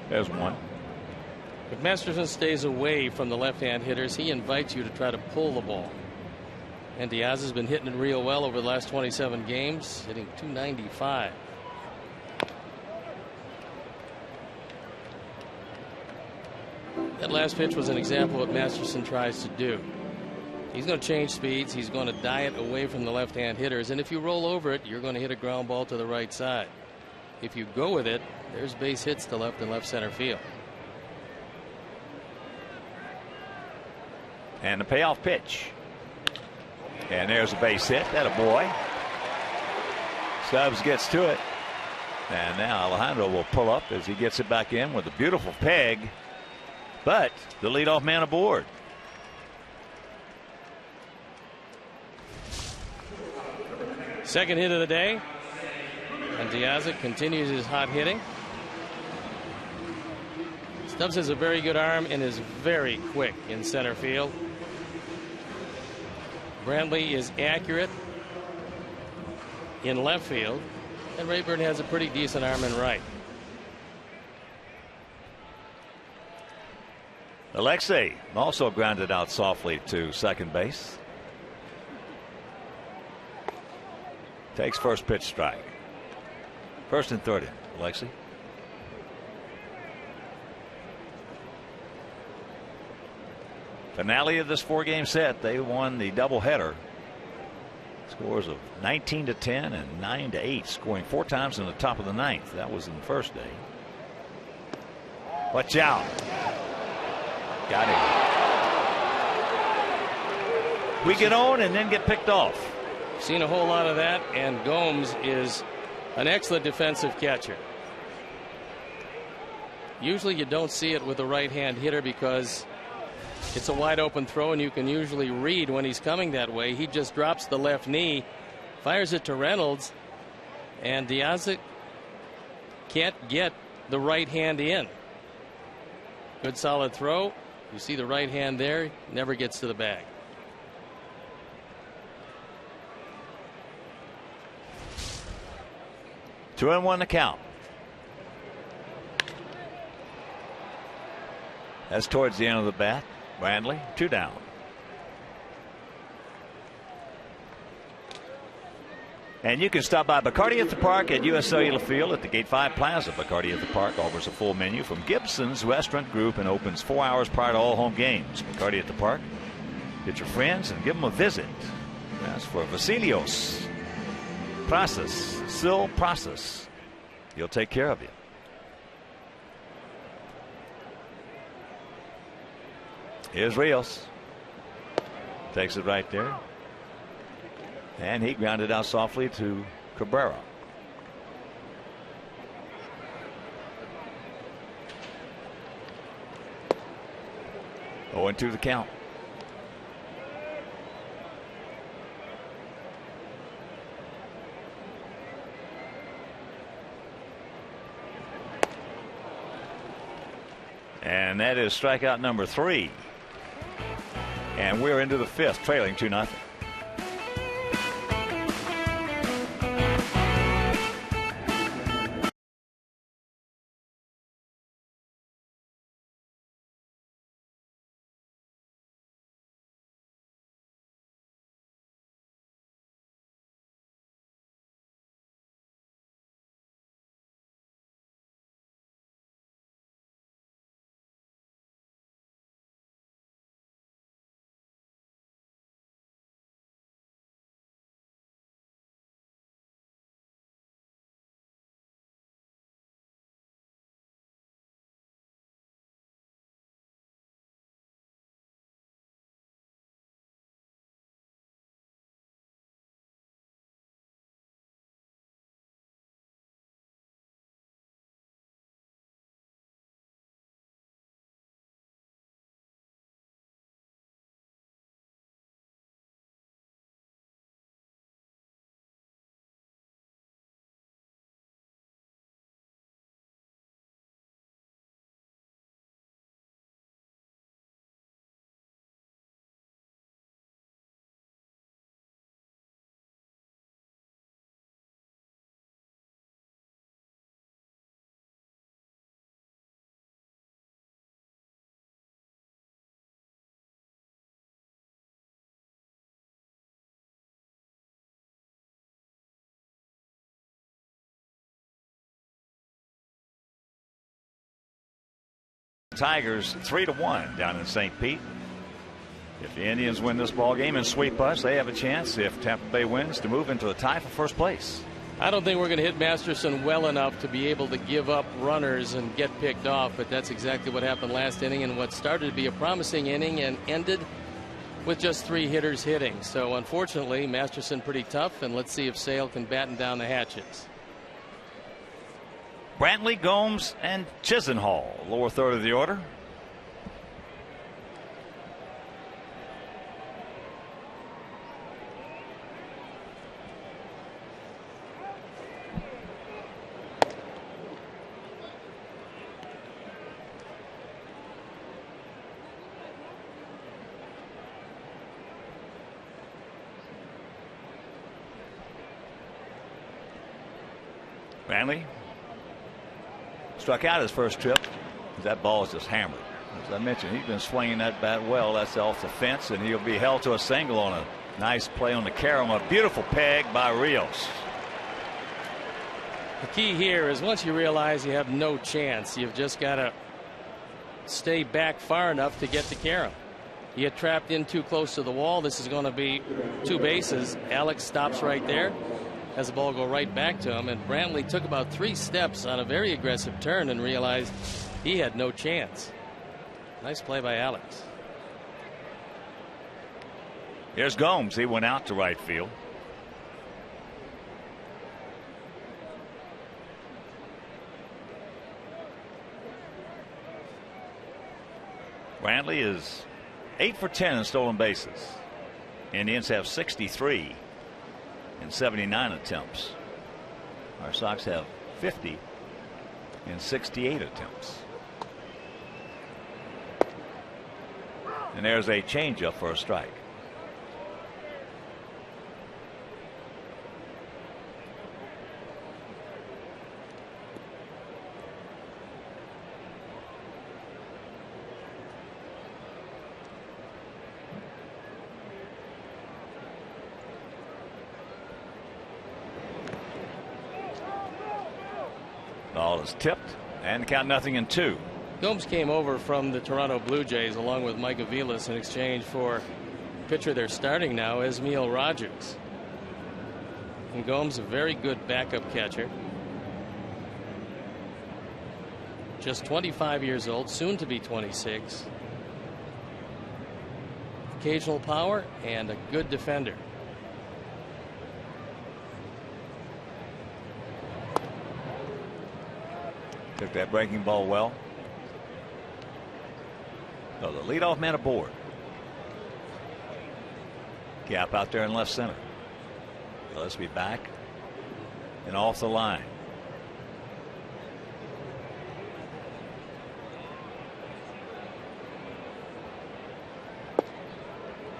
There's one. If Masterson stays away from the left-hand hitters, he invites you to try to pull the ball. And Diaz has been hitting it real well over the last 27 games, hitting .295. That last pitch was an example of what Masterson tries to do. He's going to change speeds. He's going to diet away from the left-hand hitters. And if you roll over it, you're going to hit a ground ball to the right side. If you go with it, there's base hits to left and left center field. And the payoff pitch. And there's a base hit. That a boy. Stubbs gets to it. And now Alejandro will pull up as he gets it back in with a beautiful peg. But the leadoff man aboard. Second hit of the day. And Diaz continues his hot hitting. Stubbs has a very good arm and is very quick in center field. Brantley is accurate in left field. And Rayburn has a pretty decent arm in right. Alexei also grounded out softly to second base. Takes first pitch strike. First and third, Alexei. Finale of this 4-game set. They won the doubleheader. Scores of 19-10 and 9-8, scoring 4 times in the top of the 9th. That was in the first day. Watch out. Got him. We get on and then get picked off. Seen a whole lot of that, and Gomes is an excellent defensive catcher. Usually you don't see it with a right-hand hitter because it's a wide open throw and you can usually read when he's coming that way. He just drops the left knee, fires it to Reynolds, and Diaz can't get the right hand in. Good solid throw. You see the right hand there, never gets to the bag. Two and one to count. That's towards the end of the bat. Brantley, 2 down. And you can stop by Bacardi at the Park at U.S. Cellular Field at the Gate 5 Plaza. Bacardi at the Park offers a full menu from Gibson's Restaurant Group and opens 4 hours prior to all home games. Bacardi at the Park. Get your friends and give them a visit. That's for Vasilios Process. Sil Process. He'll take care of you. Here's Rios. Takes it right there. And he grounded out softly to Cabrera. Oh, and 2 the count. And that is strikeout number 3. And we're into the 5th, trailing 2-0. Tigers 3-1 down in St. Pete. If the Indians win this ball game and sweep us, they have a chance, if Tampa Bay wins, to move into a tie for first place. I don't think we're going to hit Masterson well enough to be able to give up runners and get picked off, but that's exactly what happened last inning, and what started to be a promising inning and ended with just 3 hitters hitting. So unfortunately, Masterson pretty tough, and let's see if Sale can batten down the hatches. Brantley, Gomes, and Chisenhall, lower third of the order. Brantley struck out his first trip. That ball is just hammered. As I mentioned, he's been swinging that bat well. That's off the fence, and he'll be held to a single on a nice play on the carom. A beautiful peg by Rios. The key here is once you realize you have no chance, you've just got to stay back far enough to get the carom. You get trapped in too close to the wall. This is going to be 2 bases. Alex stops right there, has the ball go right back to him, and Brantley took about 3 steps on a very aggressive turn and realized he had no chance. Nice play by Alex. Here's Gomes. He went out to right field. Brantley is 8 for 10 in stolen bases. Indians have 63 in 79 attempts. Our Sox have 50 in 68 attempts. And there's a changeup for a strike. Ball is tipped, and count 0-2. Gomes came over from the Toronto Blue Jays along with Mike Aviles in exchange for pitcher they're starting now, Esmail Rogers. And Gomes, a very good backup catcher. Just 25 years old, soon to be 26. Occasional power and a good defender. Took that breaking ball well. So the leadoff man aboard. Gap out there in left center. Gillespie back and off the line.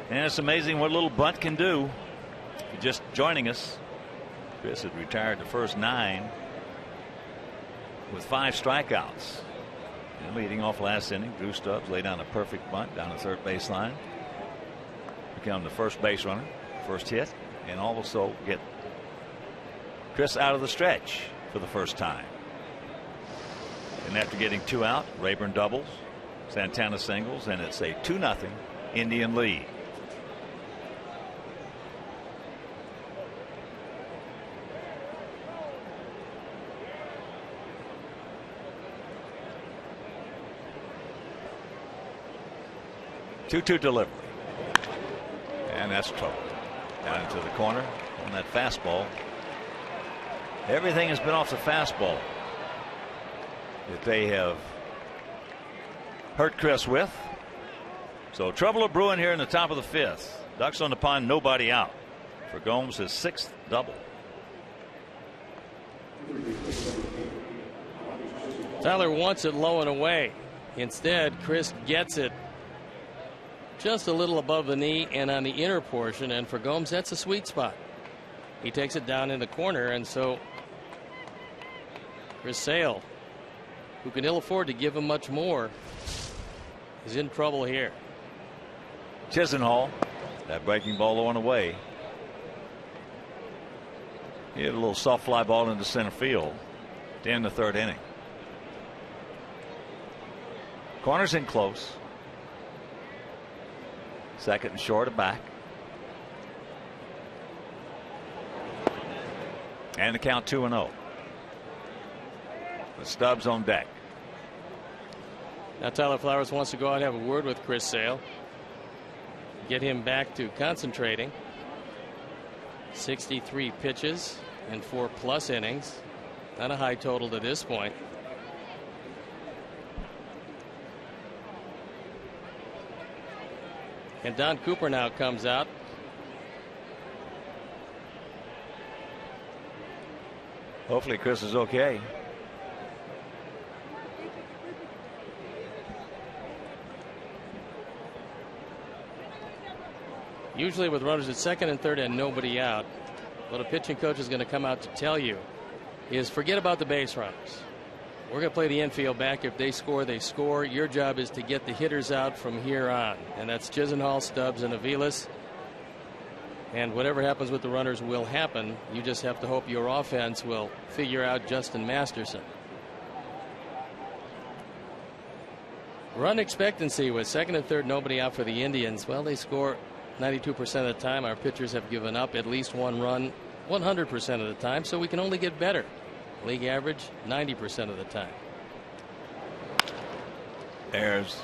And it's amazing what a little bunt can do. If you're just joining us, Chris had retired the first 9 with 5 strikeouts. And leading off last inning, Drew Stubbs laid down a perfect bunt down the third baseline. Become the first base runner, first hit, and also get Chris out of the stretch for the first time. And after getting 2 out, Rayburn doubles, Santana singles, and it's a 2-0 Indian lead. Two-two delivery, and that's trouble. Down into the corner on that fastball. Everything has been off the fastball that they have hurt Chris with. So trouble of brewing here in the top of the 5th. Ducks on the pond, nobody out for Gomes, his 6th double. Tyler wants it low and away. Instead, Chris gets it just a little above the knee and on the inner portion, and for Gomes that's a sweet spot. He takes it down in the corner, and so Chris Sale, who can ill afford to give him much more, is in trouble here. Chisenhall, that breaking ball low and away. He hit a little soft fly ball into center field to end the 3rd inning. Corner's in close. Second and short of back. And the count 2-0. The Stubbs on deck. Now Tyler Flowers wants to go out and have a word with Chris Sale. Get him back to concentrating. 63 pitches and 4+ innings. Not a high total to this point. And Don Cooper now comes out. Hopefully Chris is okay. Usually with runners at second and third and nobody out, what a pitching coach is going to come out to tell you is forget about the base runners. We're going to play the infield back. If they score, they score. Your job is to get the hitters out from here on. And that's Chisenhall, Stubbs, and Aviles. And whatever happens with the runners will happen. You just have to hope your offense will figure out Justin Masterson. Run expectancy with second and third, nobody out for the Indians. Well, they score 92% of the time. Our pitchers have given up at least one run 100% of the time, so we can only get better. League average 90% of the time. There's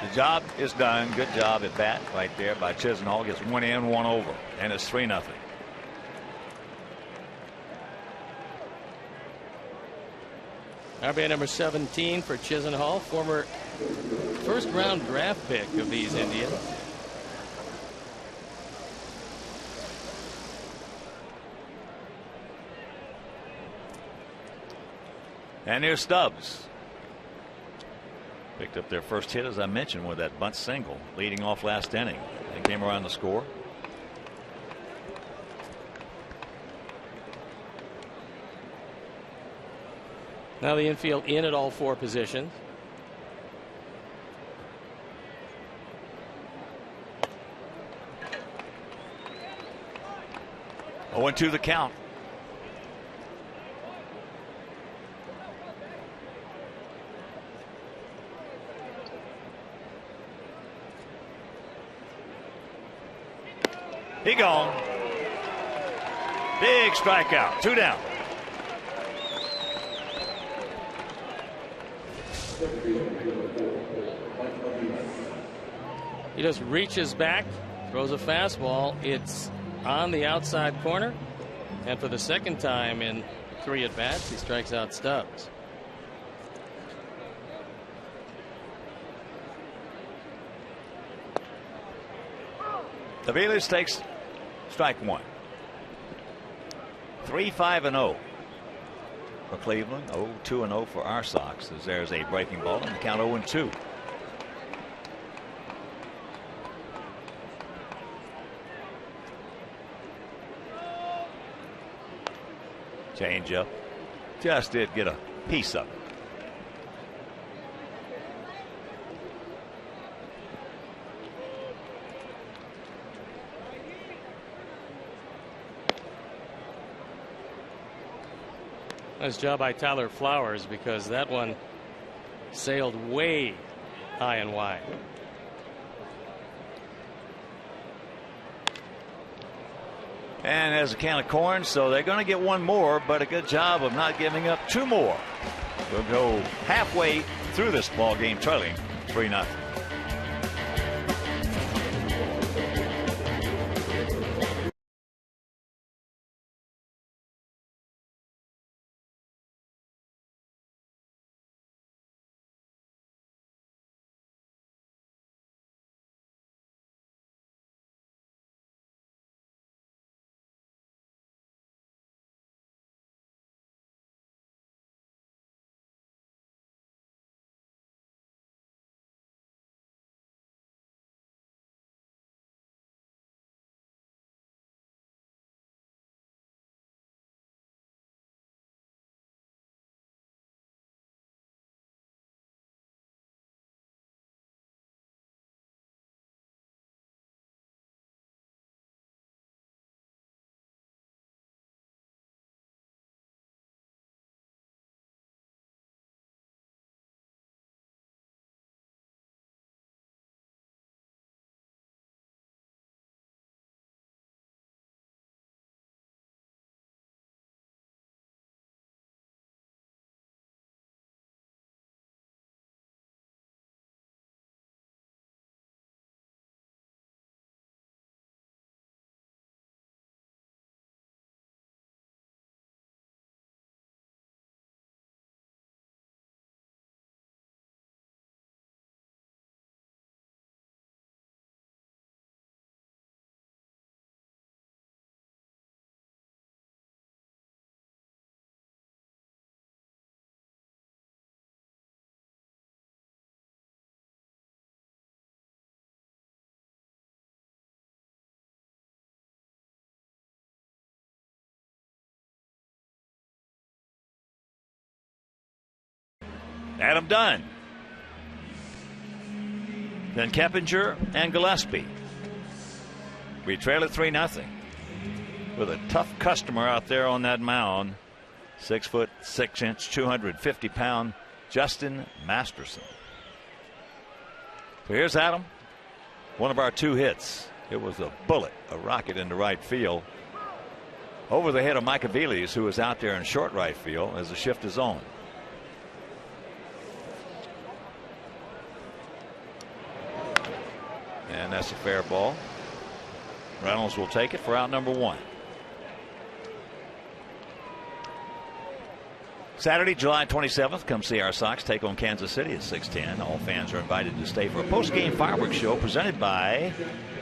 the job is done. Good job at bat right there by Chisenhall. Gets one in, one over, and it's 3-0. RBI number 17 for Chisenhall, former first-round draft pick of these Indians. And here's Stubbs. Picked up their first hit, as I mentioned, with that bunt single leading off last inning. They came around the score. Now the infield in at all four positions. Oh, 0-2 the count. He gone. Big strikeout. 2 down. He just reaches back, throws a fastball. It's on the outside corner. And for the second time in 3 at-bats, he strikes out Stubbs. Aviles takes strike 1. 3-5-0 for Cleveland. 0-2-0 for our Sox, as there's a breaking ball and the count 0-2. Change up. Just did get a piece of it. Nice job by Tyler Flowers, because that one sailed way high and wide. And has a can of corn, so they're going to get one more, but a good job of not giving up 2 more. We'll go halfway through this ball game trailing 3-0. Adam Dunn. Then Keppinger and Gillespie. We trail at 3-0 with a tough customer out there on that mound. 6'6", 250-pound Justin Masterson. So here's Adam. One of our 2 hits. It was a bullet, a rocket into right field. Over the head of Micah Veles, who was out there in short right field as the shift is on. And that's a fair ball. Reynolds will take it for out number 1. Saturday, July 27th, come see our Sox take on Kansas City at 6:10. All fans are invited to stay for a post-game fireworks show presented by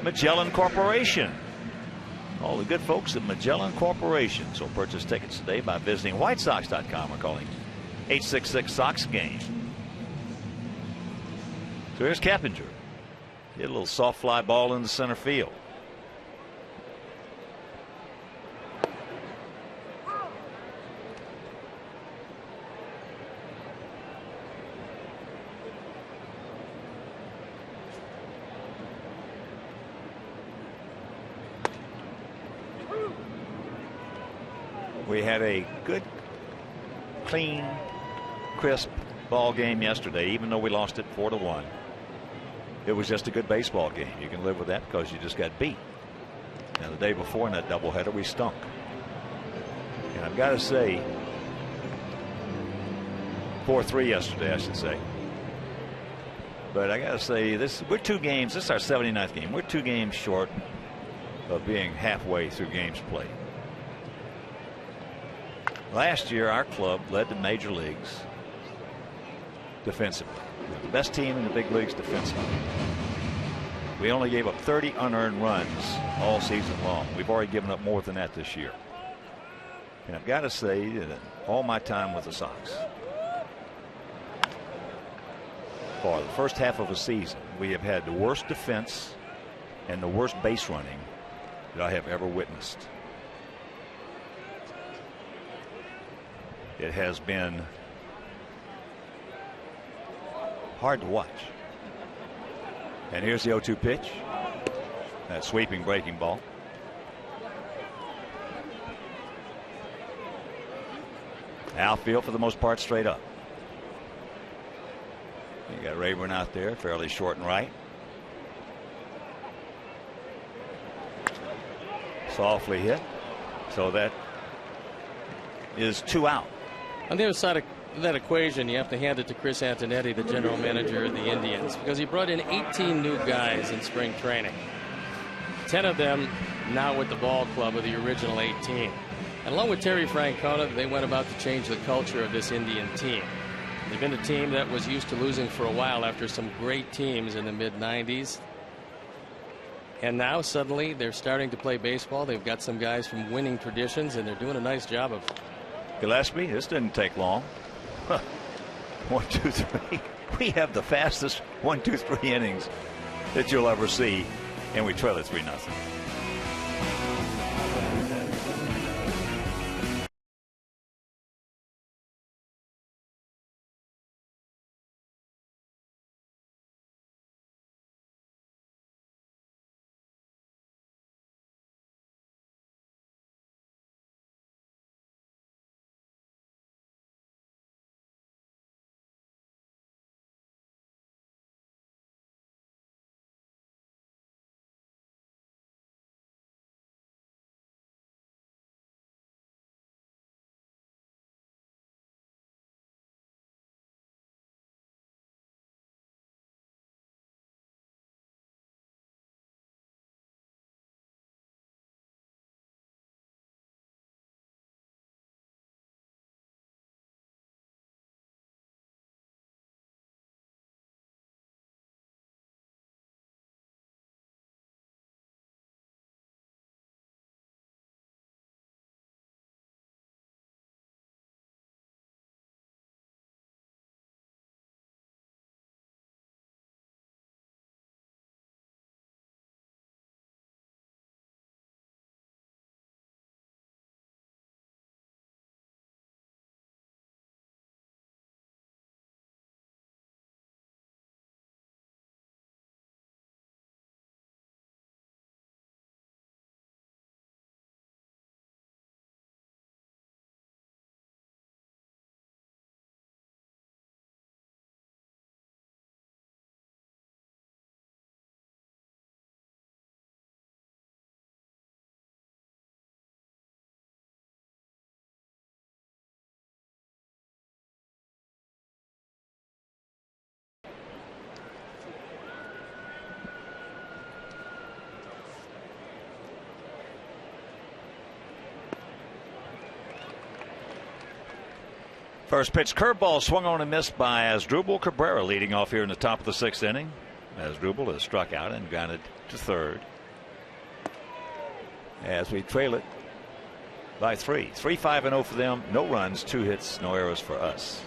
Magellan Corporation. All the good folks at Magellan Corporation. So purchase tickets today by visiting whitesox.com or calling 866-SOX-GAME. So here's Keppinger. Hit a little soft fly ball in the center field. We had a good, clean, crisp ball game yesterday, even though we lost it 4-1. It was just a good baseball game. You can live with that because you just got beat. Now, the day before in that doubleheader, we stunk. And I've got to say, 4-3 yesterday, I should say. But I got to say, we're 2 games. This is our 79th game. We're 2 games short of being halfway through games played. Last year, our club led the major leagues defensively. The best team in the big leagues defensively. We only gave up 30 unearned runs all season long. We've already given up more than that this year. And I've got to say that all my time with the Sox, for the first half of a season, we have had the worst defense and the worst base running that I have ever witnessed. It has been hard to watch. And here's the 0-2 pitch. That sweeping breaking ball. Outfield for the most part straight up. You got Rayburn out there, fairly short and right. Softly hit. So that is 2 out. On the other side of that equation, you have to hand it to Chris Antonetti, the general manager of the Indians, because he brought in 18 new guys in spring training. 10 of them now with the ball club of the original 18. And along with Terry Francona, they went about to change the culture of this Indian team. They've been a team that was used to losing for a while after some great teams in the mid-90s. And now suddenly they're starting to play baseball. They've got some guys from winning traditions, and they're doing a nice job of it. Gillespie, this didn't take long. 1, 2, 3. We have the fastest 1, 2, 3 innings that you'll ever see, and we trail at 3-0. First pitch curveball swung on and missed by Asdrubal Cabrera, leading off here in the top of the 6th inning. Asdrubal has struck out and grounded to third as we trail it by 3. 3-5-0 for them. No runs, 2 hits, no errors for us.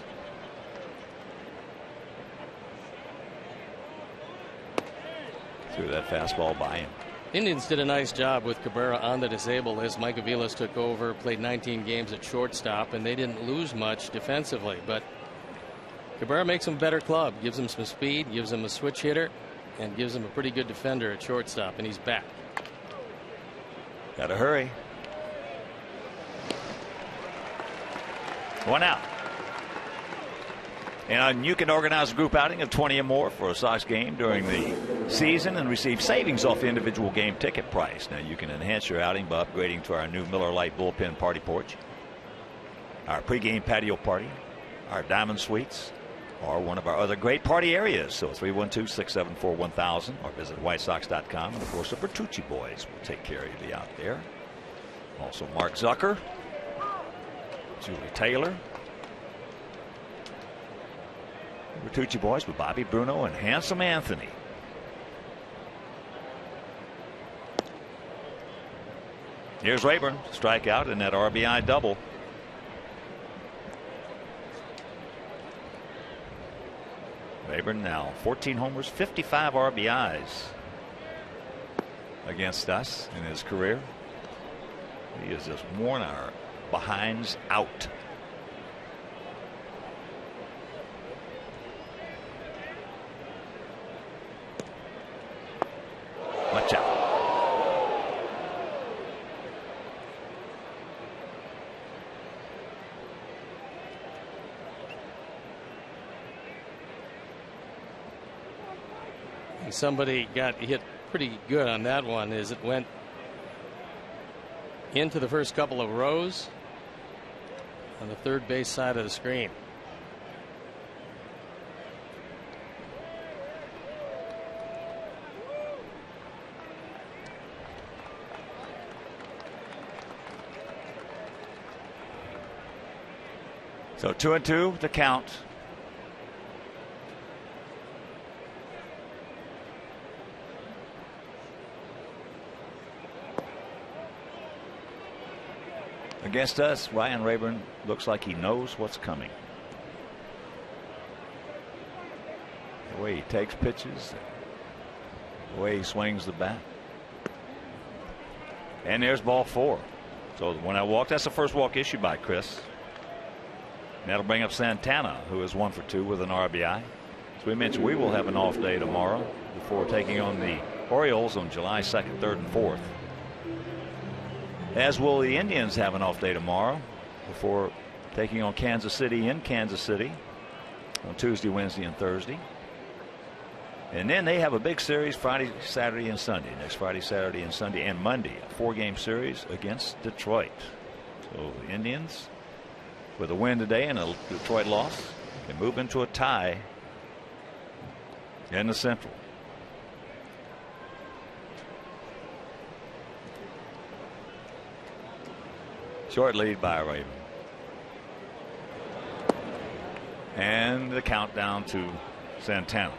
Threw that fastball by him. Indians did a nice job with Cabrera on the disabled list. Mike Aviles took over, played 19 games at shortstop, and they didn't lose much defensively. But Cabrera makes him a better club, gives him some speed, gives him a switch hitter, and gives him a pretty good defender at shortstop, and he's back. Got to hurry. 1 out. And you can organize a group outing of 20 or more for a Sox game during the season and receive savings off the individual game ticket price. Now you can enhance your outing by upgrading to our new Miller Lite bullpen party porch, our pregame patio party, our diamond suites, or one of our other great party areas. So 312-674-1000 or visit whitesox.com. And of course the Bertucci boys will take care of you out there. Also Mark Zucker, Julie Taylor, Bertucci boys with Bobby Bruno and Handsome Anthony. Here's Rayburn, strikeout and that RBI double. Rayburn now 14 homers, 55 RBIs against us in his career. He has just worn our behinds out. Watch out. Somebody got hit pretty good on that one as it went into the first couple of rows on the third base side of the screen. So 2-2 the count. Against us, Ryan Rayburn looks like he knows what's coming. The way he takes pitches, the way he swings the bat. And there's ball 4. So when I walk, that's the first walk issued by Chris. And that'll bring up Santana, who is 1 for 2 with an RBI. As we mentioned, we will have an off day tomorrow before taking on the Orioles on July 2nd, 3rd, and 4th. As will the Indians have an off day tomorrow before taking on Kansas City in Kansas City on Tuesday, Wednesday, and Thursday. And then they have a big series Friday, Saturday, and Sunday. Next Friday, Saturday, and Sunday, and Monday. A 4-game series against Detroit. So the Indians, with a win today and a Detroit loss, can move into a tie in the Central. Short lead by Raven. And the countdown to Santana.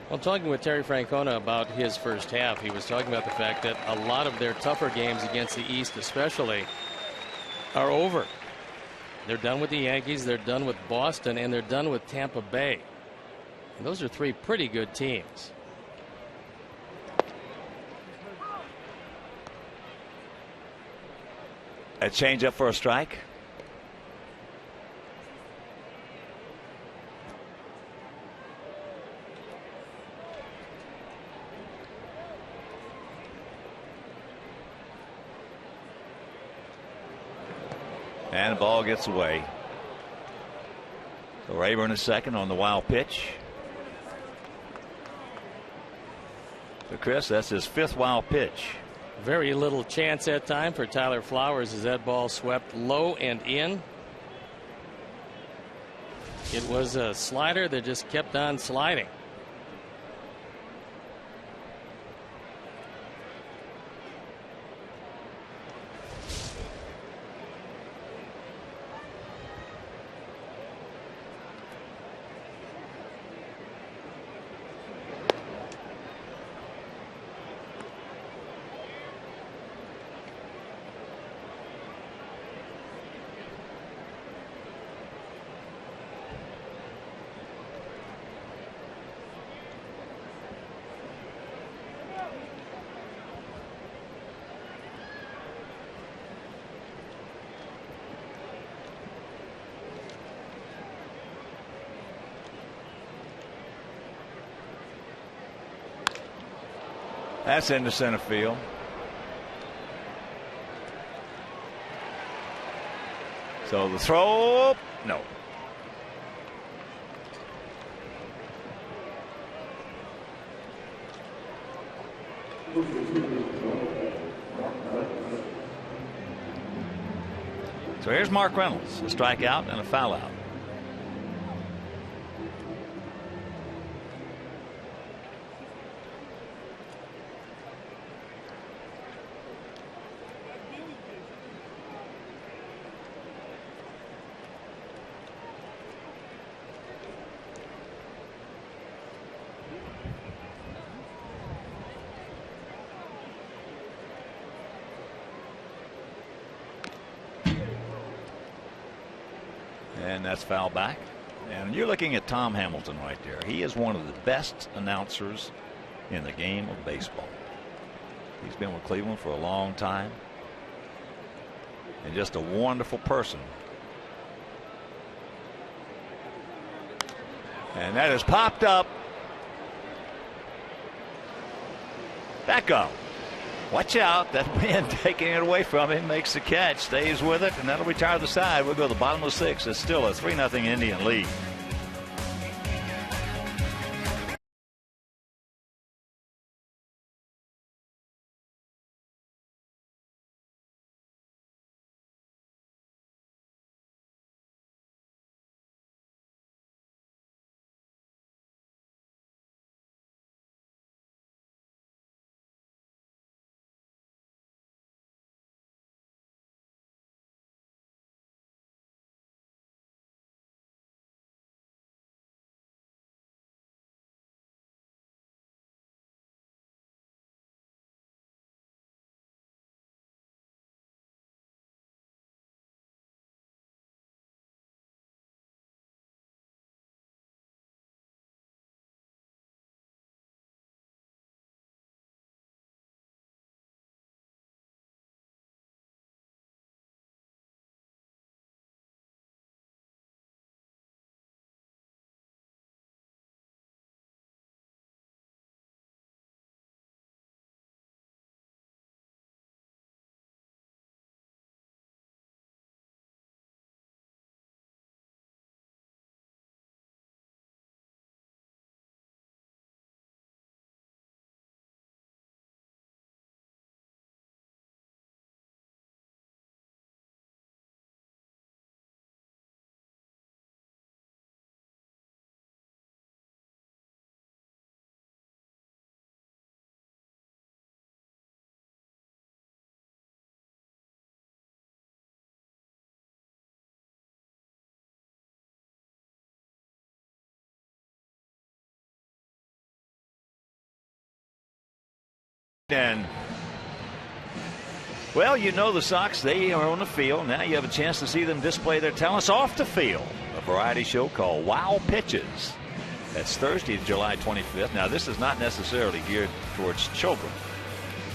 Well, talking with Terry Francona about his first half, he was talking about the fact that a lot of their tougher games against the East especially are over. They're done with the Yankees, they're done with Boston, and they're done with Tampa Bay. And those are 3 pretty good teams. A change up for a strike. And the ball gets away. So Rayburn is second on the wild pitch. So Chris, that's his 5th wild pitch. Very little chance that time for Tyler Flowers as that ball swept low and in. It was a slider that just kept on sliding. That's into center field. So the throw, no. So here's Mark Reynolds, a strikeout and a foul out. And that's foul back. And you're looking at Tom Hamilton right there. He is one of the best announcers in the game of baseball. He's been with Cleveland for a long time. And just a wonderful person. And that has popped up. Back up. Watch out. That man taking it away from him makes the catch, stays with it, and that'll retire the side. We'll go to the bottom of the 6th. It's still a 3-0 Indian lead. And well, you know the Sox, they are on the field. Now you have a chance to see them display their talents off the field. A variety show called Wow Pitches. That's Thursday, July 25th. Now this is not necessarily geared towards children.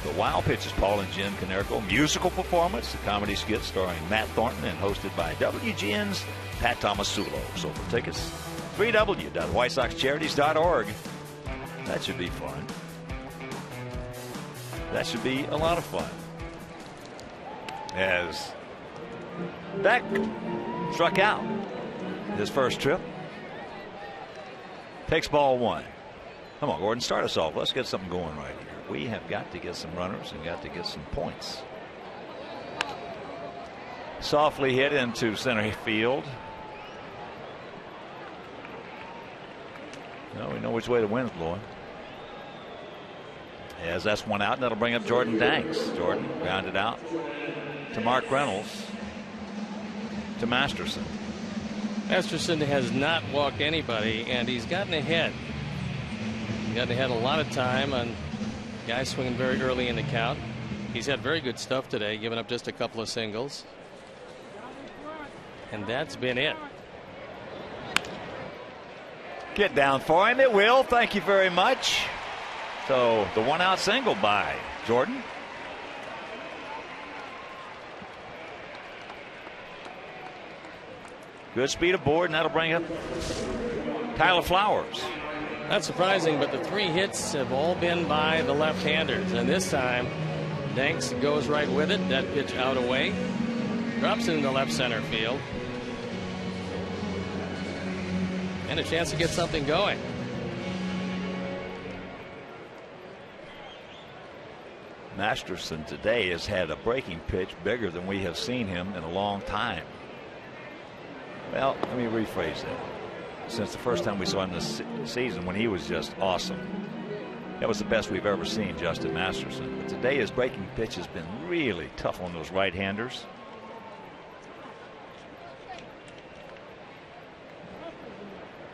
The Wow Pitches, Paul and Jim Canerco musical performance, the comedy skit starring Matt Thornton and hosted by WGN's Pat Tomasulo. So for tickets, www.whitesoxcharities.org. That should be fun. That should be a lot of fun. As Beck struck out his first trip. Takes ball 1. Come on, Gordon, start us off. Let's get something going right here. We have got to get some runners and got to get some points. Softly hit into center field. Well, we know which way the wind's blowing. As that's one out, and that'll bring up Jordan Danks. Jordan grounded out to Mark Reynolds to Masterson. Masterson has not walked anybody, and he's gotten ahead. He's gotten ahead a lot of time on guys swinging very early in the count. He's had very good stuff today, giving up just a couple of singles. And that's been it. Get down for him. It will. Thank you very much. So the 1-out single by Jordan. Good speed aboard, and that'll bring up Tyler Flowers. Not surprising, but the 3 hits have all been by the left-handers. And this time, Danks goes right with it. That pitch out away. Drops it in the left center field. And a chance to get something going. Masterson today has had a breaking pitch bigger than we have seen him in a long time. Well, let me rephrase that. Since the first time we saw him this season, when he was just awesome. That was the best we've ever seen Justin Masterson. But today his breaking pitch has been really tough on those right-handers.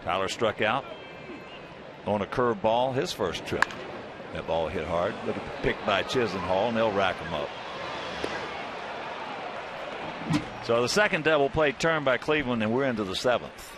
Tyler struck out on a curve ball his first trip. That ball hit hard. Look at the pick by Chisenhall, and they'll rack him up. So the second double play turned by Cleveland, and we're into the 7th.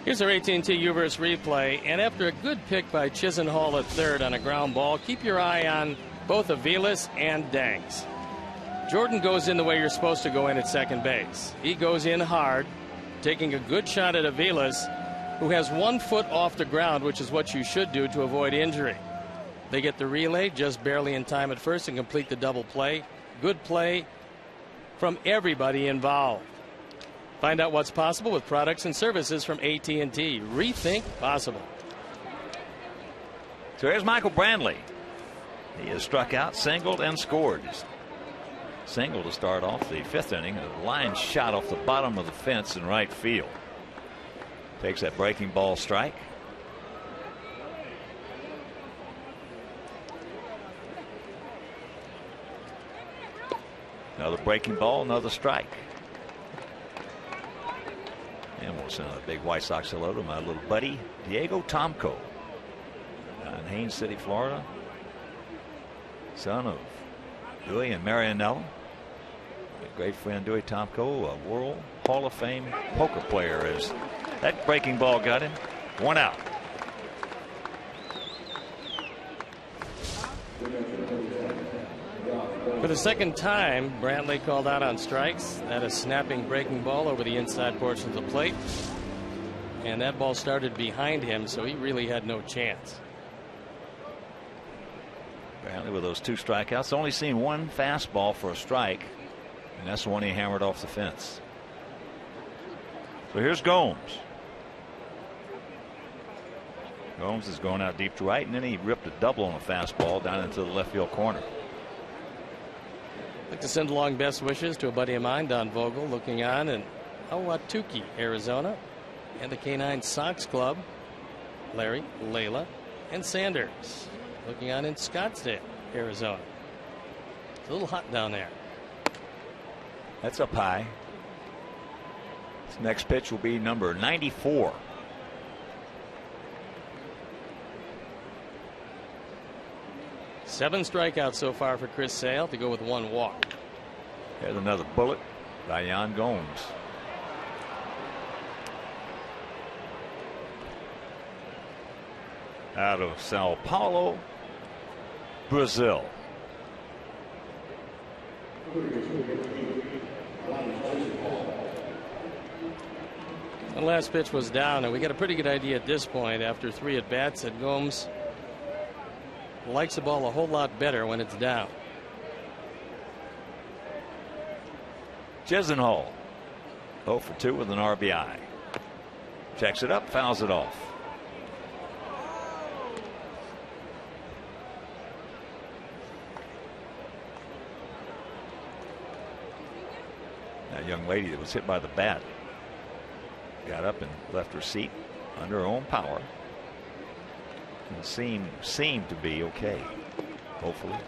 Here's our AT&T Uverse replay, and after a good pick by Chisenhall at third on a ground ball, keep your eye on both Aviles and Danks. Jordan goes in the way you're supposed to go in at second base. He goes in hard, taking a good shot at Aviles, who has 1 foot off the ground, which is what you should do to avoid injury. They get the relay just barely in time at first and complete the double play. Good play from everybody involved. Find out what's possible with products and services from AT&T. Rethink possible. So here's Michael Brantley. He has struck out, singled, and scored. He's single to start off the 5th inning. A line shot off the bottom of the fence in right field. Takes that breaking ball strike. Another breaking ball, another strike. And we'll send a big White Sox hello to my little buddy, Diego Tomko, in Haines City, Florida. Son of Dewey and Marianella. A great friend, Dewey Tomko, a World Hall of Fame poker player. As that breaking ball got him. 1 out. For the second time, Brantley called out on strikes. That a snapping breaking ball over the inside portion of the plate. And that ball started behind him, so he really had no chance. Brantley with those 2 strikeouts. Only seen 1 fastball for a strike, and that's the one he hammered off the fence. So here's Gomes. Gomes is going out deep to right, and then he ripped a double on a fastball down into the left field corner. I'd like to send along best wishes to a buddy of mine, Don Vogel, looking on in Ahwatukee, Arizona, and the K9 Sox Club, Larry, Layla, and Sanders, looking on in Scottsdale, Arizona. It's a little hot down there. That's up high. This next pitch will be number 94. Seven strikeouts so far for Chris Sale to go with one walk. There's another bullet by Yan Gomes. Out of Sao Paulo, Brazil. The last pitch was down, and we got a pretty good idea at this point after 3 at bats that Gomes likes the ball a whole lot better when it's down. Chisenhall 0 for 2 with an RBI. Checks it up, fouls it off. That young lady that was hit by the bat got up and left her seat under her own power and seemed to be okay, hopefully.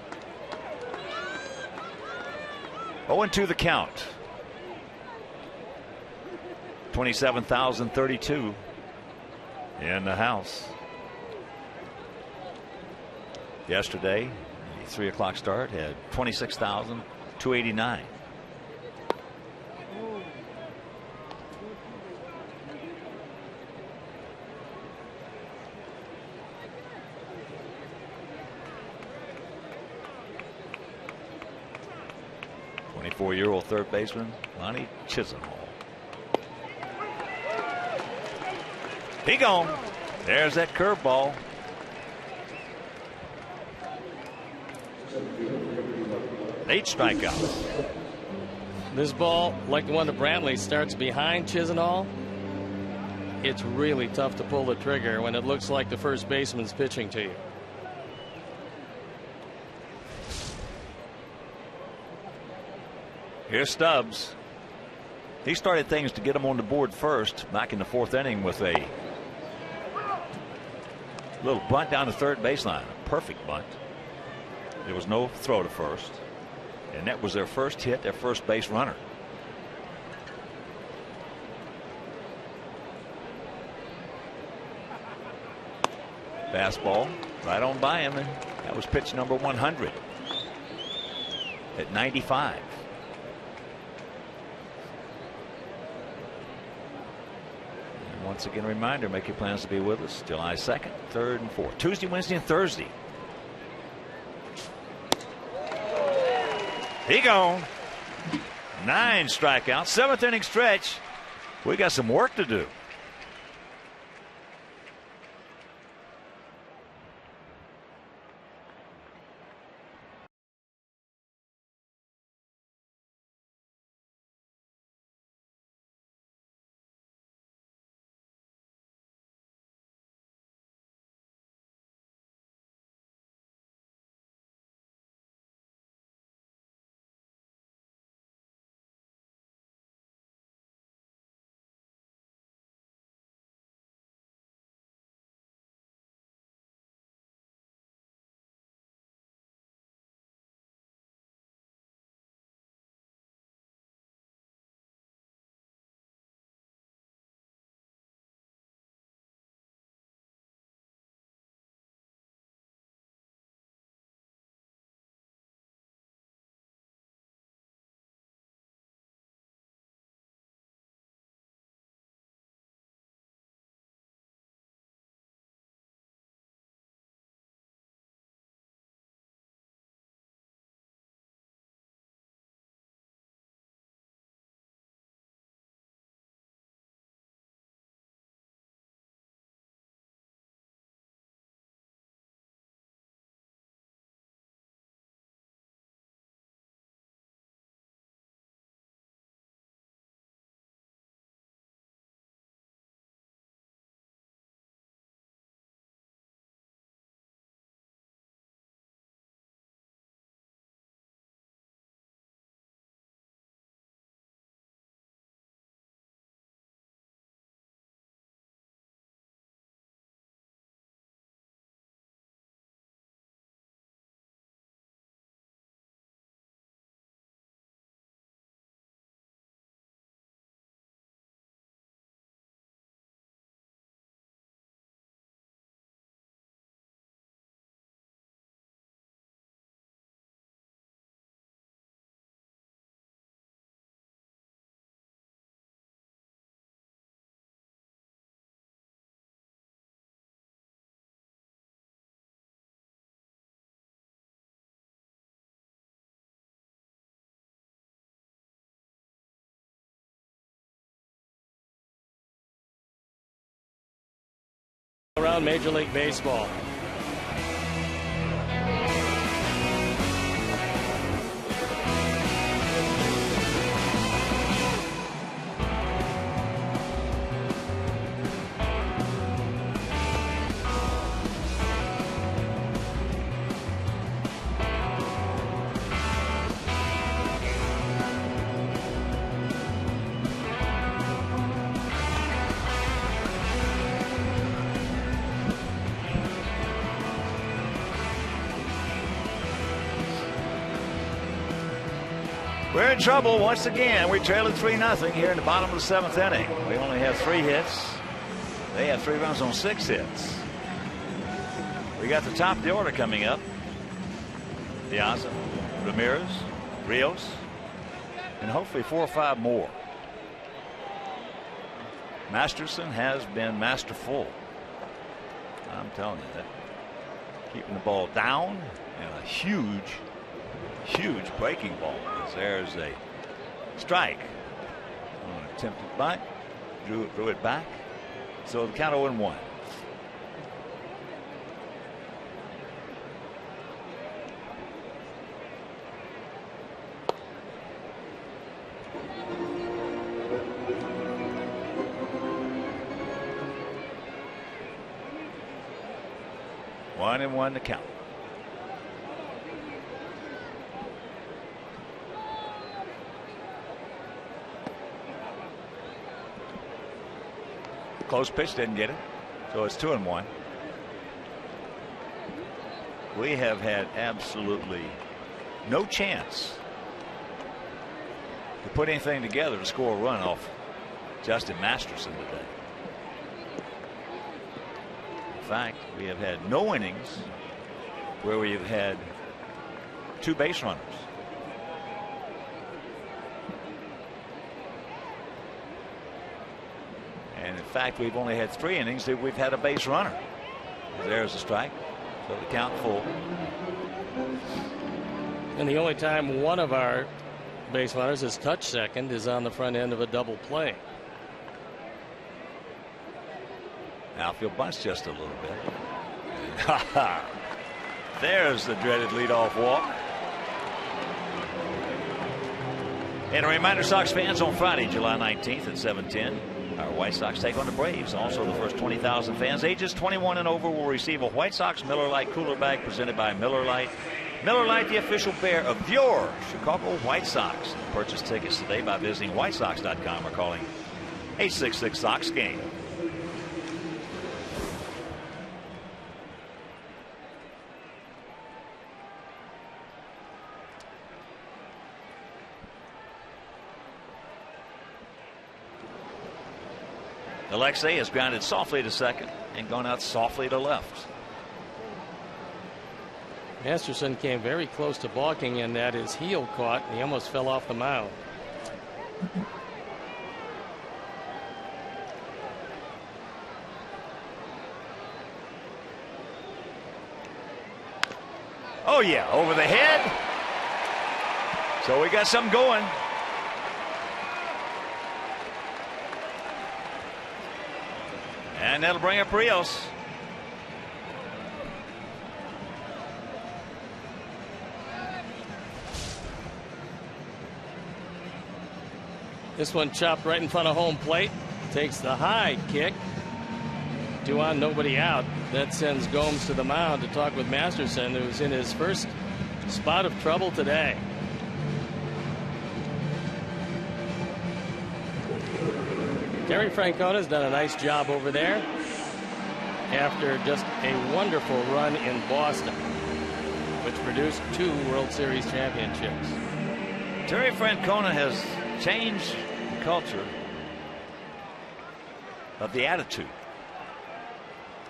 0-2 the count. 27,032 in the house. Yesterday, the 3 o'clock start had 26,289. Four-year-old third baseman Lonnie Chisenhall. He gone. There's that curveball. Eight strikeouts. This ball, like the one to Brantley, starts behind Chisenhall. It's really tough to pull the trigger when it looks like the first baseman's pitching to you. Here's Stubbs. He started things to get him on the board first back in the 4th inning with a little bunt down the third baseline. A perfect bunt. There was no throw to first. And that was their first hit, their first base runner. Fastball right on by him, and that was pitch number 100 at 95. Once again, a reminder, make your plans to be with us July 2nd, 3rd, and 4th. Tuesday, Wednesday, and Thursday. He gone. 9 strikeouts, 7th inning stretch. We got some work to do. Around Major League Baseball. We're in trouble once again. We're trailing 3-0 here in the bottom of the 7th inning. We only have 3 hits. They have 3 runs on 6 hits. We got the top of the order coming up. Piazza, Ramirez, Rios, and hopefully 4 or 5 more. Masterson has been masterful. I'm telling you that. Keeping the ball down and a huge breaking ball. There's a strike. On an attempted bite. Drew it back. So the count 0-1. One and one to count. Close pitch, didn't get it. So it's 2-1. We have had absolutely no chance to put anything together to score a run off Justin Masterson today. In fact, we have had no innings where we have had 2 base runners. And in fact, we've only had 3 innings that we've had a base runner. There's a strike. So the count full. And the only time one of our base runners has touched second is on the front end of a double play. Outfield bunts just a little bit. There's the dreaded leadoff walk. And a reminder, Sox fans, on Friday, July 19th at 7:10. Our White Sox take on the Braves. Also, the first 20,000 fans ages 21 and over will receive a White Sox Miller Lite cooler bag presented by Miller Lite. Miller Lite, the official beer of your Chicago White Sox. Purchase tickets today by visiting whitesox.com or calling 866-SOX-GAME. Alexei has grounded softly to second and gone out softly to left. Masterson came very close to balking, and that his heel caught, and he almost fell off the mound. Oh yeah, over the head. So we got something going. And that'll bring up Rios. This one chopped right in front of home plate. Takes the high kick. 2 on, nobody out. That sends Gomes to the mound to talk with Masterson, who's in his first spot of trouble today. Terry Francona's done a nice job over there after just a wonderful run in Boston, which produced 2 World Series championships. Terry Francona has changed the culture of the attitude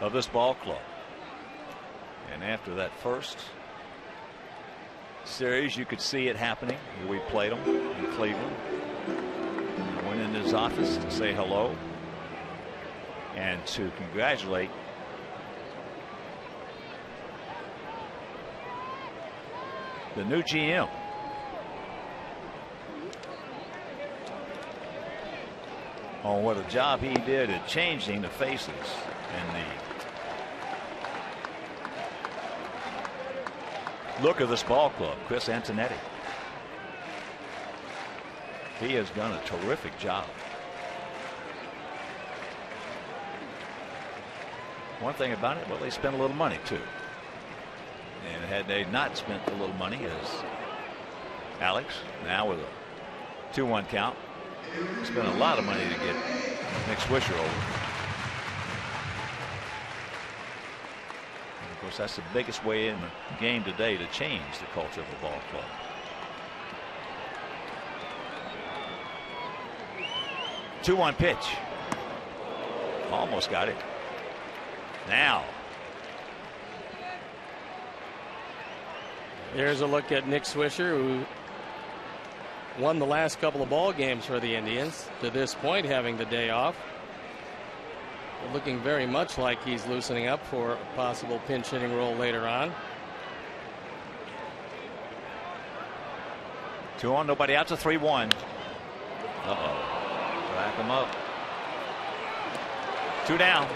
of this ball club. And after that first series, you could see it happening. We played them in Cleveland. I went into his office to say hello and to congratulate the new GM. On what a job he did at changing the faces in the look of this ball club, Chris Antonetti. He has done a terrific job. One thing about it, well, they spent a little money too. And had they not spent a little money, as Alex now with a 2-1 count, spent a lot of money to get Nick Swisher over. And of course, that's the biggest way in the game today to change the culture of a ball club. Two-one pitch. Almost got it. Now. Here's a look at Nick Swisher, who won the last couple of ball games for the Indians, to this point having the day off. Looking very much like he's loosening up for a possible pinch hitting role later on. 2 on, nobody out, to 3-1. Uh-oh. Back him up. 2 down.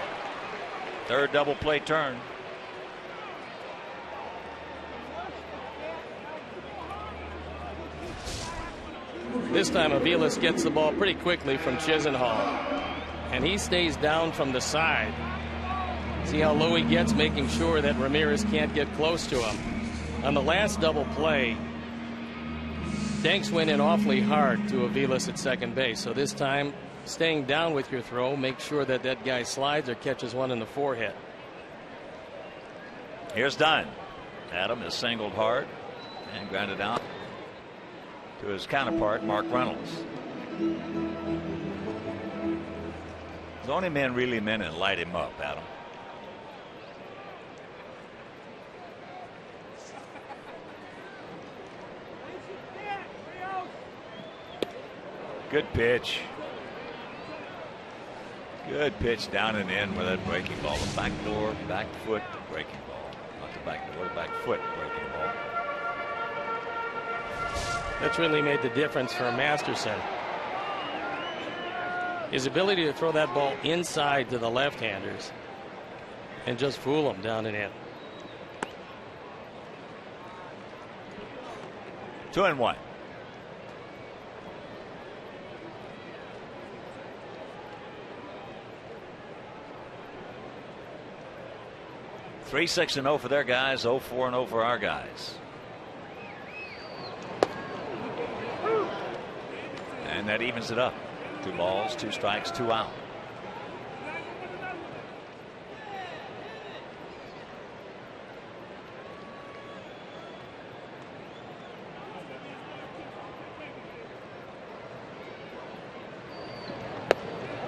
Third double play turn. This time Aviles gets the ball pretty quickly from Chisenhall, and he stays down from the side. See how low he gets, making sure that Ramirez can't get close to him. On the last double play, Danks went in awfully hard to Aviles at second base. So this time, staying down with your throw, make sure that that guy slides or catches one in the forehead. Here's Dunn. Adam is singled hard and grounded out to his counterpart, Mark Reynolds. The only man really meant to light him up, Adam. Good pitch. Good pitch down and in with that breaking ball. The back door, back foot, breaking ball. Not the back door, the back foot, breaking ball. That's really made the difference for Masterson. His ability to throw that ball inside to the left-handers and just fool them down and in. 2-1. Three 6-0 for their guys, 0-4-0 for our guys. And that evens it up. 2 balls, 2 strikes, 2 out.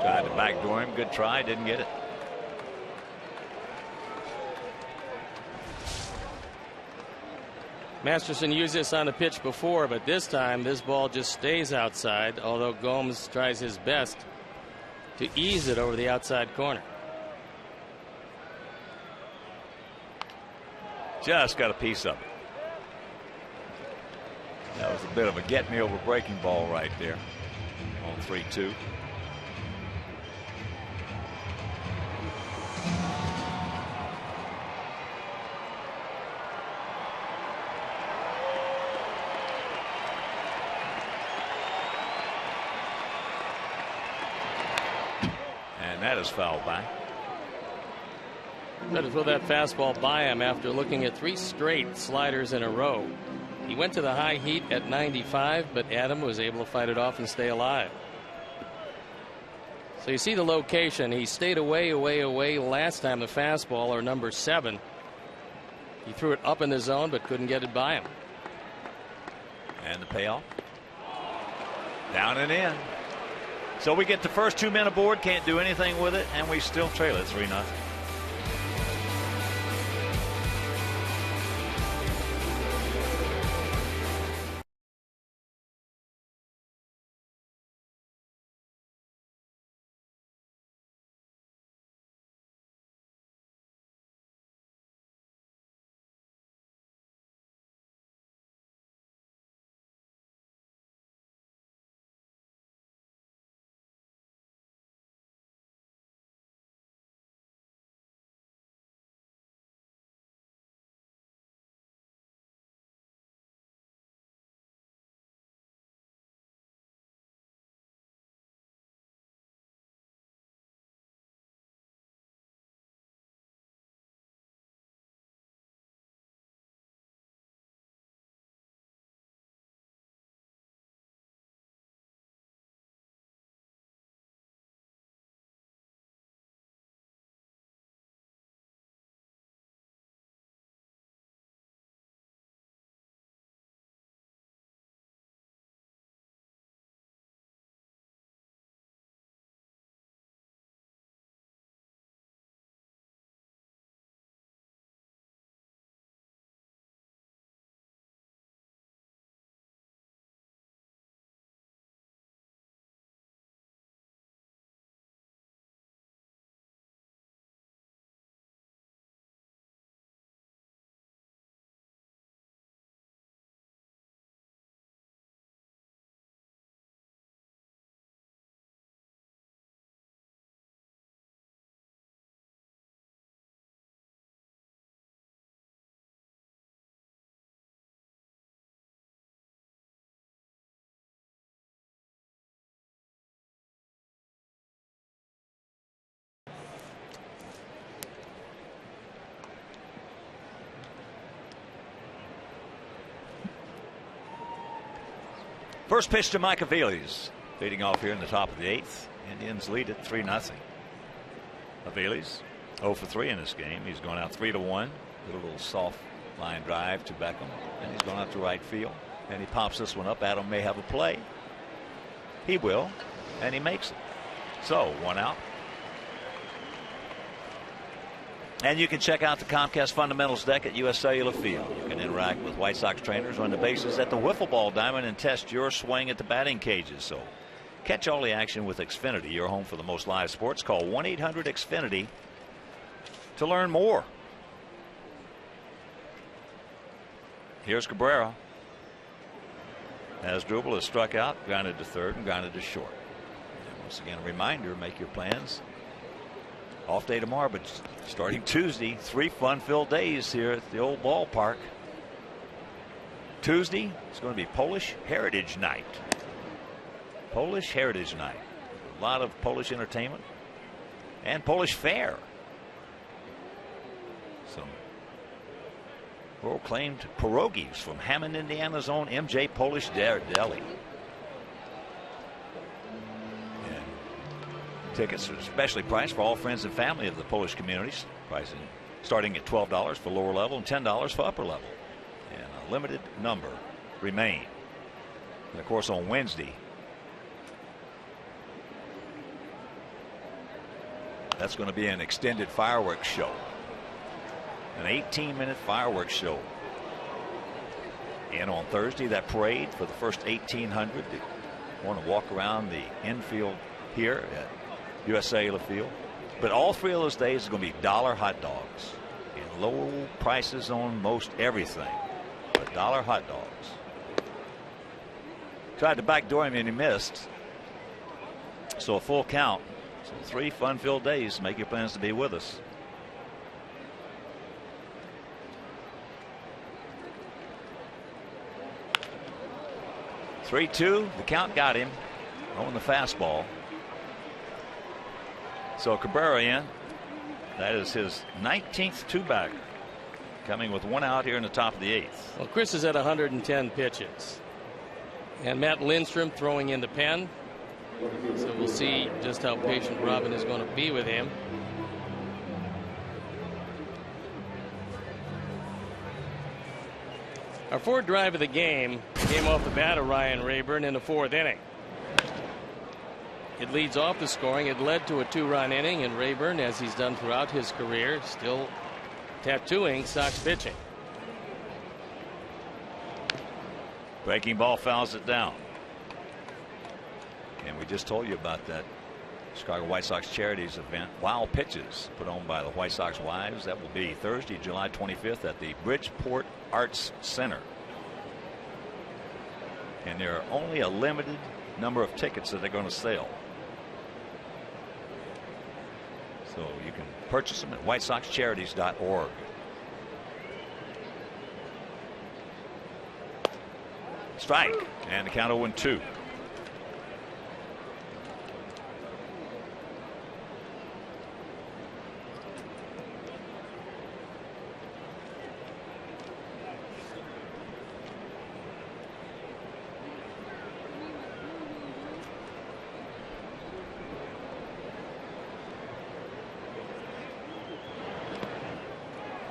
Tried to backdoor him. Good try. Didn't get it. Masterson used this on a pitch before, but this time this ball just stays outside, although Gomes tries his best to ease it over the outside corner. Just got a piece of it. That was a bit of a get me over breaking ball right there on 3-2. That is fouled by. Tried to throw that fastball by him after looking at 3 straight sliders in a row. He went to the high heat at 95, but Adam was able to fight it off and stay alive. So you see the location. He stayed away last time. The fastball, or number 7. He threw it up in the zone but couldn't get it by him. And the payoff. Down and in. So we get the first 2 men aboard, can't do anything with it, and we still trail it 3-0. First pitch to Mike Aviles. Leading off here in the top of the 8th. Indians lead it 3-0. Aviles 0 for 3 in this game. He's gone out 3-1. Did a little soft line drive to Beckham, and he's gone out to right field. And he pops this one up. Adam may have a play. He will, and he makes it. So 1 out. And you can check out the Comcast Fundamentals deck at US Cellular Field. You can interact with White Sox trainers on the bases at the wiffle ball diamond and test your swing at the batting cages. So catch all the action with Xfinity, your home for the most live sports. Call 1-800-XFINITY to learn more. Here's Cabrera. Asdrubal has struck out, grounded to third, and grounded to short. And once again, a reminder, make your plans. Off day tomorrow, but starting Tuesday, 3 fun-filled days here at the old ballpark. Tuesday, it's going to be Polish Heritage Night. Polish Heritage Night. A lot of Polish entertainment and Polish fare. Some world-acclaimed pierogies from Hammond, Indiana's own MJ Polish Deli. Tickets are specially priced for all friends and family of the Polish communities. Pricing starting at $12 for lower level and $10 for upper level. And a limited number remain. And of course, on Wednesday, that's going to be an extended fireworks show. An 18-minute fireworks show. And on Thursday, that parade for the first 1,800 that want to walk around the infield here at US Cellular Field. But all 3 of those days are going to be dollar hot dogs and low prices on most everything. But dollar hot dogs. Tried to backdoor him and he missed. So a full count. So 3 fun-filled days. Make your plans to be with us. "3-2. The count got him on the fastball. So Cabrera in. That is his 19th two-bagger. Coming with 1 out here in the top of the 8th. Well, Chris is at 110 pitches. And Matt Lindstrom throwing in the pen. So we'll see just how patient Robin is going to be with him. Our 4th drive of the game came off the bat of Ryan Rayburn in the 4th inning. It leads off the scoring. It led to a 2-run inning, and Rayburn, as he's done throughout his career, still tattooing Sox pitching. Breaking ball fouls it down. And we just told you about that Chicago White Sox Charities event, Wild Pitches, put on by the White Sox wives. That will be Thursday, July 25th at the Bridgeport Arts Center. And there are only a limited number of tickets that they're going to sell. So you can purchase them at whitesoxcharities.org. Strike, and the count 0-2.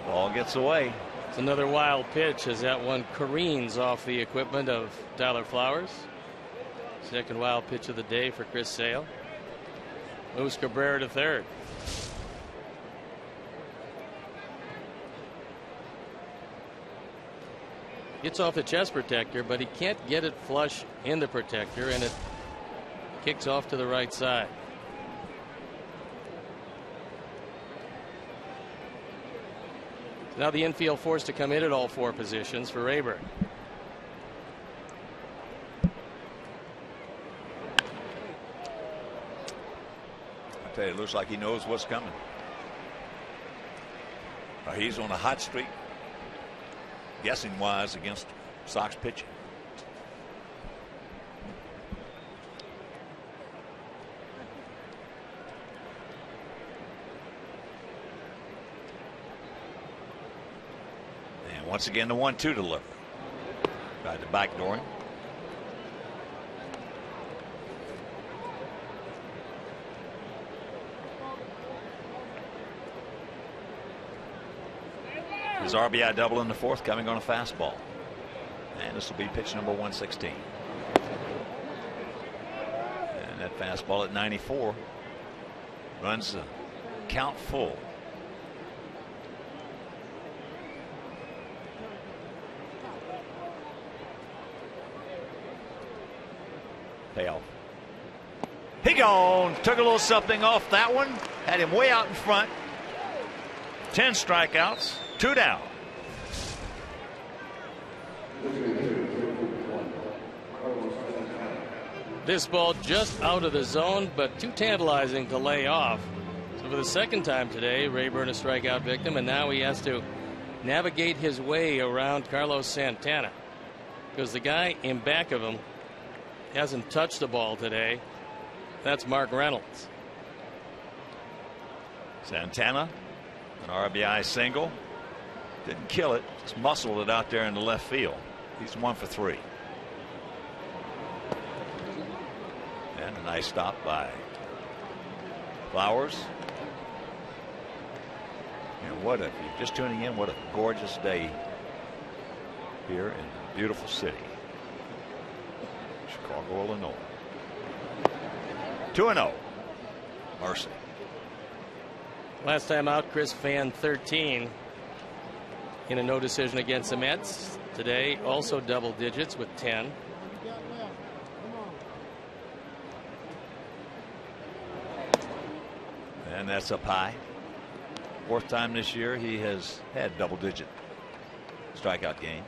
Ball gets away. It's another wild pitch as that one careens off the equipment of Tyler Flowers. Second wild pitch of the day for Chris Sale. Moves Cabrera to third. Gets off the chest protector, but he can't get it flush in the protector, and it kicks off to the right side. Now the infield forced to come in at all 4 positions for Rayburn. I tell you, it looks like he knows what's coming. He's on a hot streak, guessing wise, against Sox pitching. Once again, the 1-2 delivery. Tried to backdoor him. His RBI double in the fourth coming on a fastball. And this will be pitch number 116. And that fastball at 94 runs the count full. Payoff. He gone. Took a little something off that one. Had him way out in front. 10 strikeouts, 2 down. This ball just out of the zone, but too tantalizing to lay off. So for the second time today, Rayburn a strikeout victim, and now he has to navigate his way around Carlos Santana, because the guy in back of him hasn't touched the ball today. That's Mark Reynolds. Santana, an RBI single. Didn't kill it, just muscled it out there in the left field. He's 1 for 3. And a nice stop by Flowers. And what, if you're just tuning in, what a gorgeous day here in the beautiful city, Chicago, Illinois. 2-0. Mercy. Last time out, Chris fanned 13 in a no decision against the Mets. Today, also double digits with 10. And that's up high. 4th time this year he has had double-digit strikeout games.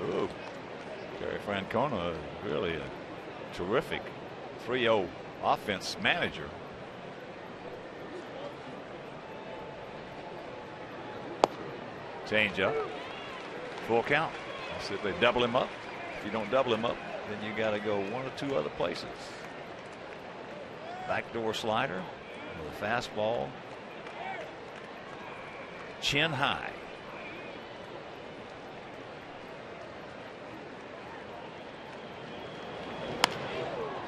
Ooh, Terry Francona, really a terrific 3-0 offense manager. Change up. Full count. See if they double him up. If you don't double him up, then you got to go 1 or 2 other places. Backdoor slider with a fastball. Chin high.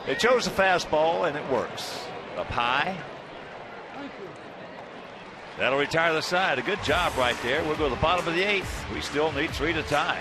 They chose the fastball and it works. Up high. That'll retire the side. A good job right there. We'll go to the bottom of the 8th. We still need 3 to tie.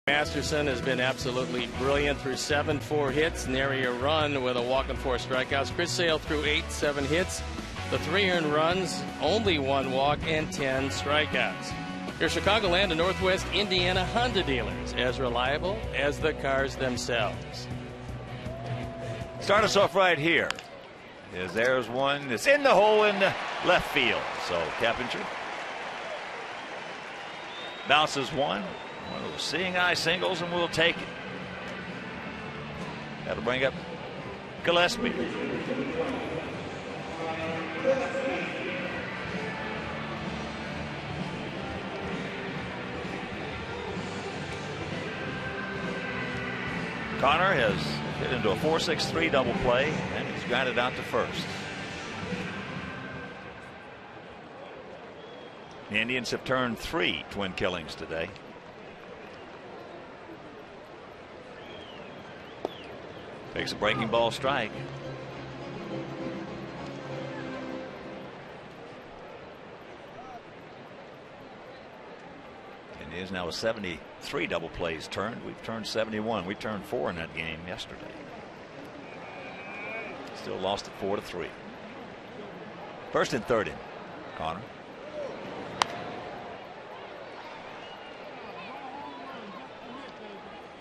Masterson has been absolutely brilliant through 4 hits, nary a run with a walk and 4 strikeouts. Chris Sale through 7 hits, the 3 earned runs, only 1 walk and 10 strikeouts. Your Chicagoland and Northwest Indiana Honda dealers, as reliable as the cars themselves. Start us off right here. There's one. It's in the hole in the left field. So Keppinger bounces one of those seeing eye singles, and we'll take it. That'll bring up Gillespie. Connor has hit into a 4-6-3 double play, and he's grounded out to first. The Indians have turned 3 twin killings today. Takes a breaking ball strike. And it is now a 73 double plays turned. We've turned 71. We turned 4 in that game yesterday. Still lost it 4-3. First and third in. Connor.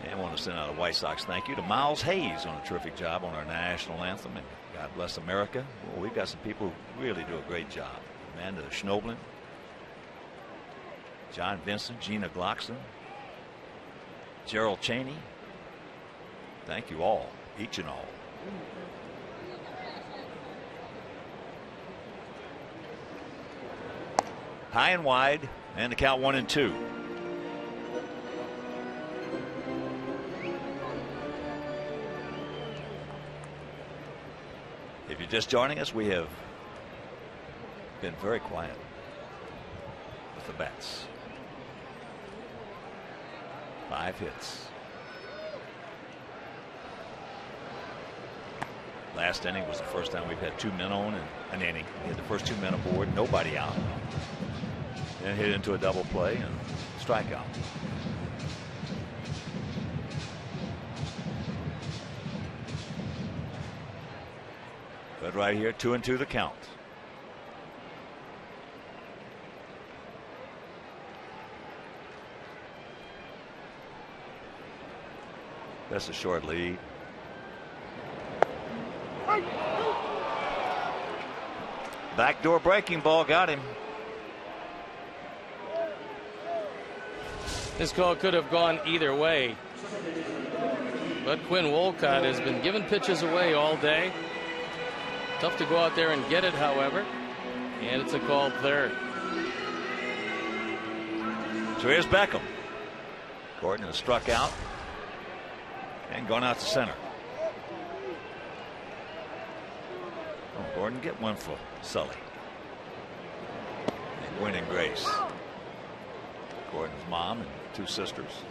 And I want to send out a White Sox thank you to Miles Hayes on a terrific job on our national anthem. And God bless America. Well, we've got some people who really do a great job. Amanda Schnoblin, John Vincent, Gina Glockson, Gerald Cheney. Thank you all, each and all. High and wide, and the count 1-2. If you're just joining us, we have been very quiet with the bats. 5 hits. Last inning was the first time we've had 2 men on in an inning. We had the first 2 men aboard, nobody out. Then hit into a double play and strikeout. But right here, 2-2 the count. That's a short lead. Backdoor breaking ball got him. This call could have gone either way. But Quinn Wolcott has been giving pitches away all day. Tough to go out there and get it, however. And it's a called third. So here's Beckham. Gordon has struck out and gone out to center. Oh, Gordon, get one for Sully. And Gwen and Grace. Gordon's mom and 2 sisters.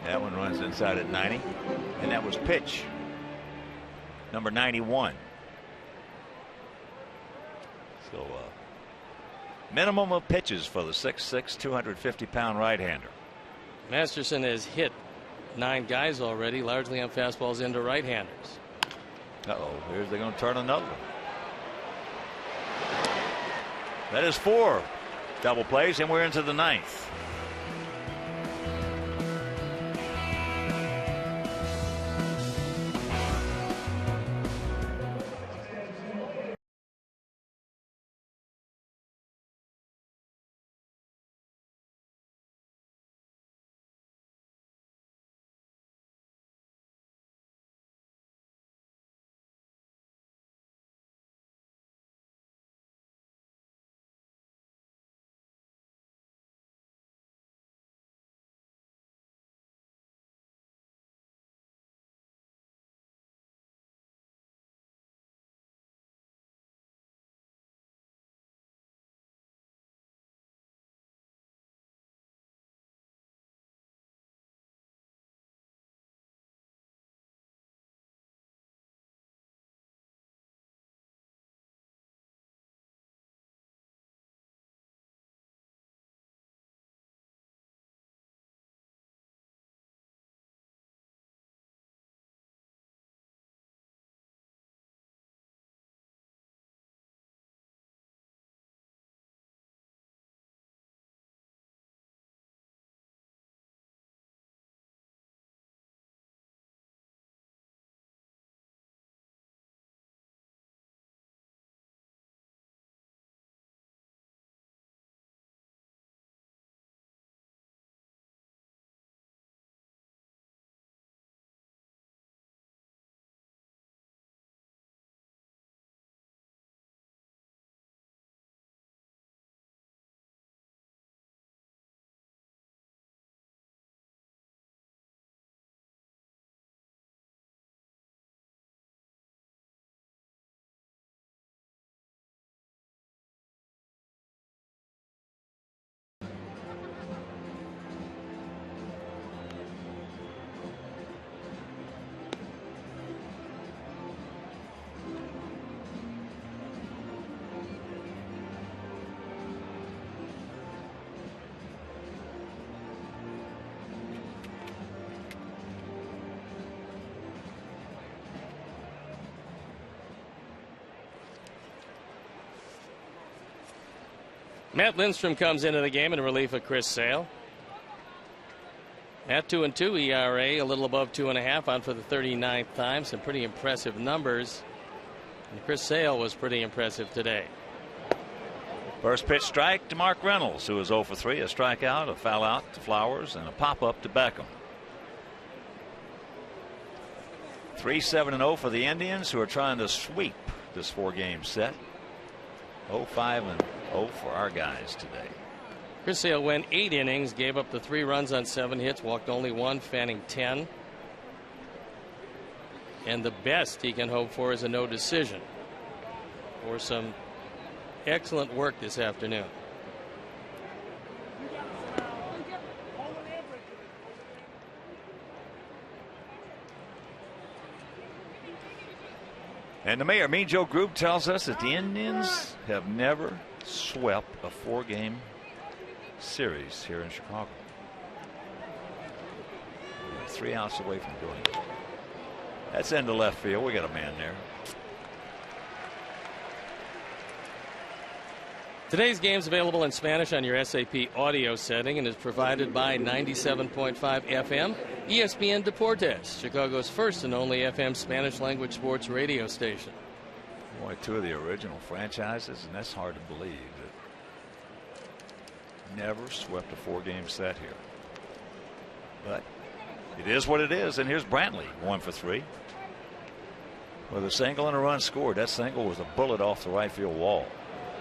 That one runs inside at 90, and that was pitch number 91. So minimum of pitches for the 6'6", 250-pound right-hander. Masterson has hit 9 guys already, largely on fastballs into right-handers. Uh-oh, here's they're going to turn another one. That is 4 double plays, and we're into the 9th. Matt Lindstrom comes into the game in relief of Chris Sale. At 2-2 ERA, a little above 2.5 on for the 39th time. Some pretty impressive numbers. And Chris Sale was pretty impressive today. First pitch strike to Mark Reynolds, who is 0 for 3. A strikeout, a foul out to Flowers, and a pop up to Beckham. 3-7-0 for the Indians, who are trying to sweep this 4-game set. 0-5-0 for our guys today. Chris Sale went 8 innings, gave up the 3 runs on 7 hits, walked only 1, fanning 10. And the best he can hope for is a no decision, or some excellent work this afternoon. And the Mayor Mean Joe Group tells us that the Indians have never swept a 4-game series here in Chicago. We're 3 outs away from doing it. That's into left field. We got a man there. Today's game is available in Spanish on your SAP audio setting and is provided by 97.5 FM ESPN Deportes, Chicago's first and only FM Spanish language sports radio station. Boy, 2 of the original franchises, and that's hard to believe that never swept a 4-game set here. But it is what it is, and here's Brantley, 1 for 3. With a single and a run scored. That single was a bullet off the right field wall.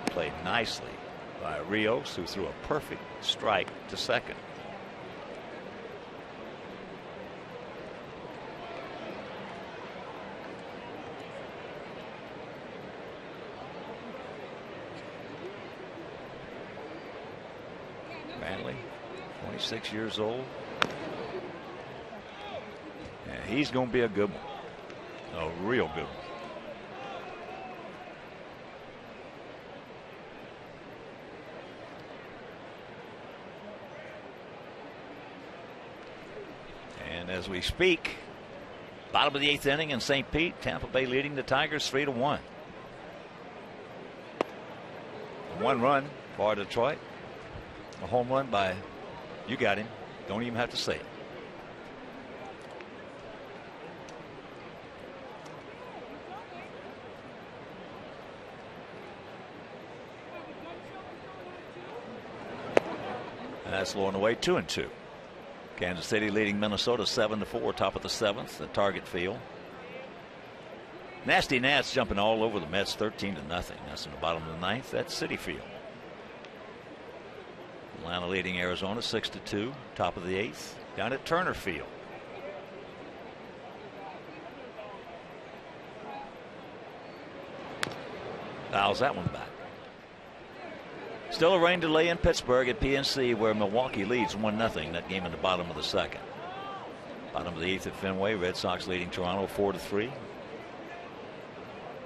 Played nicely by Rios, who threw a perfect strike to second. Brantley, 26 years old. And he's going to be a good one. A real good one. And as we speak, bottom of the 8th inning in St. Pete, Tampa Bay leading the Tigers 3-1. 1 run for Detroit. A home run by, you got him, don't even have to say it. And that's low and away, 2-2. Kansas City leading Minnesota 7-4, top of the 7th at Target Field. Nasty Nats jumping all over the Mets 13-0. That's in the bottom of the 9th at Citi Field. Atlanta leading Arizona 6-2, top of the 8th down at Turner Field. Fouls that one back. Still a rain delay in Pittsburgh at PNC, where Milwaukee leads 1-0. That game in the bottom of the 2nd. Bottom of the 8th at Fenway. Red Sox leading Toronto 4-3.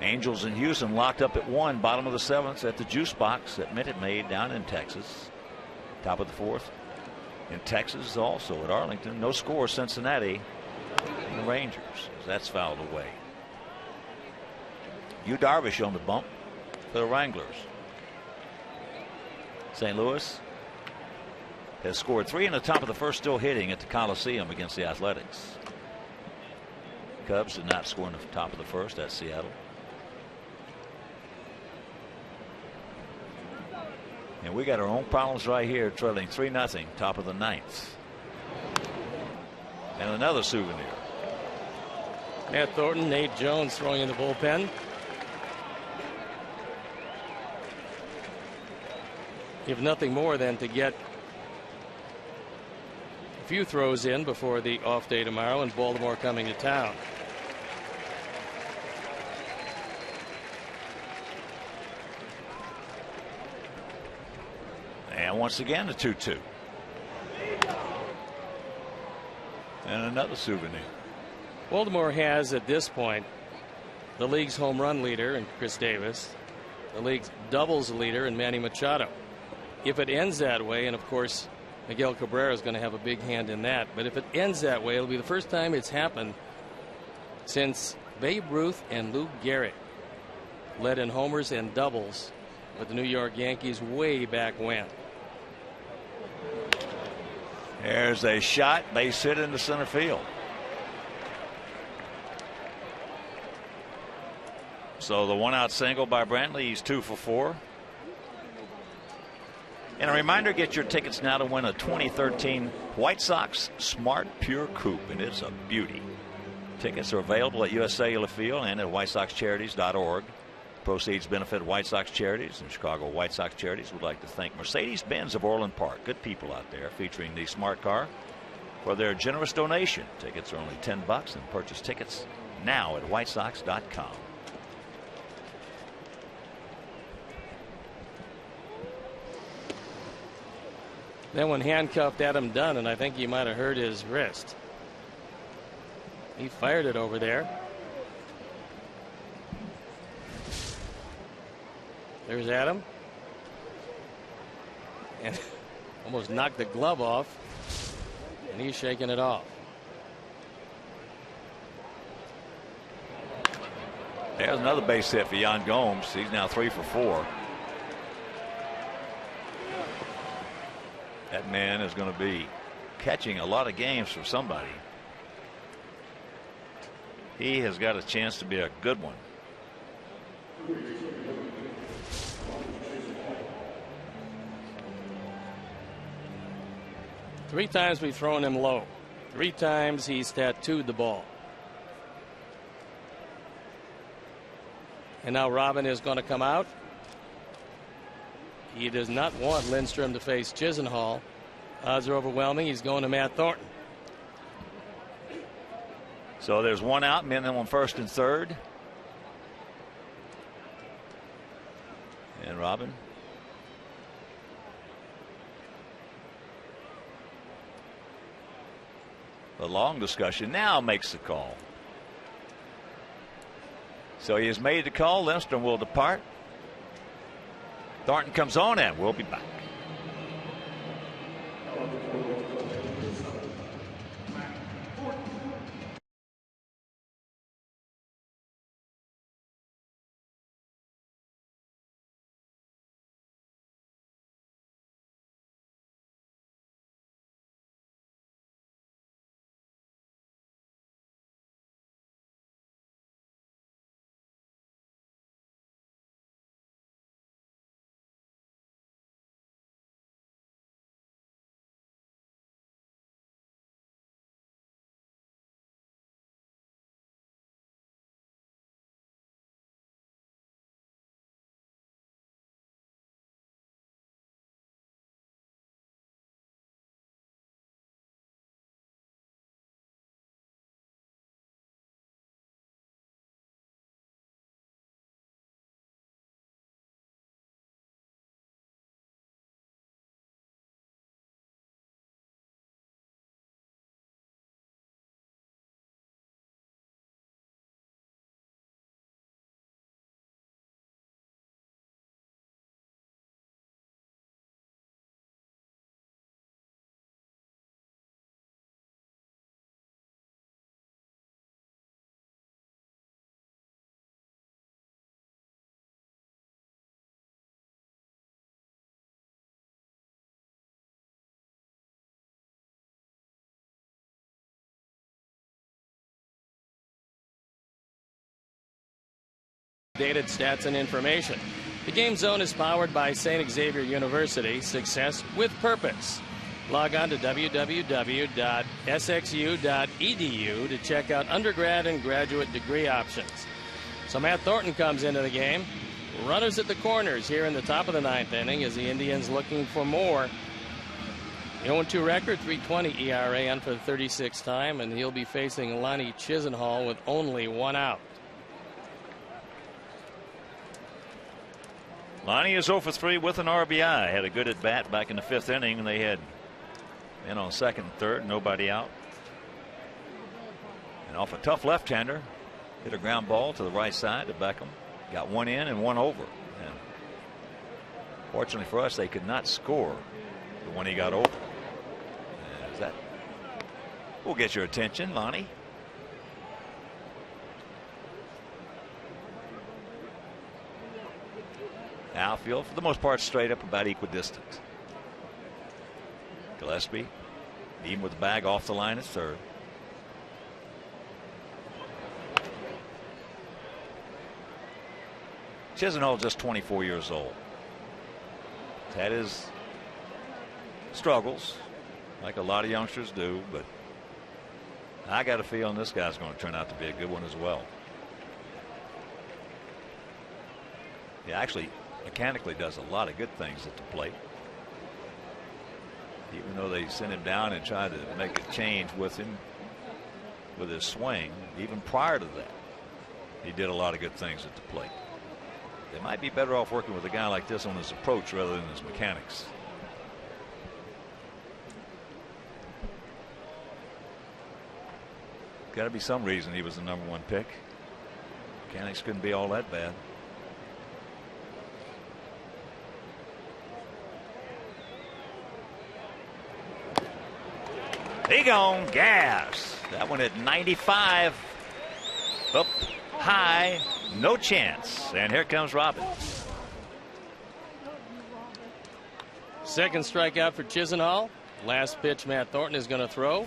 Angels in Houston locked up at 1. Bottom of the 7th at the Juice Box at Minute Maid down in Texas. Top of the 4th in Texas also at Arlington. No score, Cincinnati and the Rangers. That's fouled away. Yu Darvish on the bump for the Wranglers. St. Louis has scored 3 in the top of the 1st, still hitting at the Coliseum against the Athletics. Cubs did not score in the top of the 1st at Seattle. And we got our own problems right here, trailing 3-0, top of the 9th. And another souvenir. Matt Thornton, Nate Jones throwing in the bullpen. If nothing more than to get a few throws in before the off day tomorrow and Baltimore coming to town. And once again, a 2-2. And another souvenir. Baltimore has at this point the league's home run leader in Chris Davis, the league's doubles leader in Manny Machado. If it ends that way, and of course Miguel Cabrera is going to have a big hand in that, but if it ends that way, it'll be the first time it's happened since Babe Ruth and Lou Gehrig led in homers and doubles with the New York Yankees way back when. There's a shot, base hit into center field. So the 1-out single by Brantley. He's 2 for 4. And a reminder, get your tickets now to win a 2013 White Sox Smart Pure Coupe, and it's a beauty. Tickets are available at US Cellular Field and at WhiteSoxCharities.org. Proceeds benefit White Sox Charities, and Chicago White Sox Charities would like to thank Mercedes-Benz of Orland Park, good people out there, featuring the smart car, for their generous donation. Tickets are only $10, and purchase tickets now at WhiteSox.com. That one handcuffed Adam Dunn, and I think he might have hurt his wrist. He fired it over there. There's Adam. And almost knocked the glove off. And he's shaking it off. There's another base hit for Yan Gomes. He's now 3 for 4. That man is going to be catching a lot of games for somebody. He has got a chance to be a good one. Three times we've thrown him low. 3 times he's tattooed the ball. And now Robin is going to come out. He does not want Lindstrom to face Chisenhall. Odds are overwhelming. He's going to Matt Thornton. So there's 1 out, men on first and third. And Robin. The long discussion now makes the call. So he has made the call. Lindstrom will depart. Thornton comes on, and we'll be back. Dated stats and information. The Game Zone is powered by St. Xavier University. Success with purpose. Log on to www.sxu.edu to check out undergrad and graduate degree options. So Matt Thornton comes into the game. Runners at the corners here in the top of the 9th inning as the Indians looking for more. 0-2 record, 3.20 ERA on for the 36th time, and he'll be facing Lonnie Chisenhall with only 1 out. Lonnie is 0 for 3 with an RBI. Had a good at bat back in the 5th inning, and they had men on second and third, nobody out. And off a tough left-hander, hit a ground ball to the right side to Beckham. Got 1 in and 1 over. And fortunately for us, they could not score the one he got over. And that will get your attention, Lonnie. Outfield, for the most part, straight up, about equidistant. Gillespie, even with the bag off the line at third. Chisenhall just 24 years old. He's had his struggles, like a lot of youngsters do, but I got a feeling this guy's going to turn out to be a good one as well. He actually mechanically does a lot of good things at the plate. Even though they sent him down and tried to make a change with him with his swing, even prior to that, he did a lot of good things at the plate. They might be better off working with a guy like this on his approach rather than his mechanics. Got to be some reason he was the #1 pick. Mechanics couldn't be all that bad. He gone gas. That one at 95. Up high. No chance. And here comes Robin. Second strikeout for Chisenhall. Last pitch Matt Thornton is going to throw.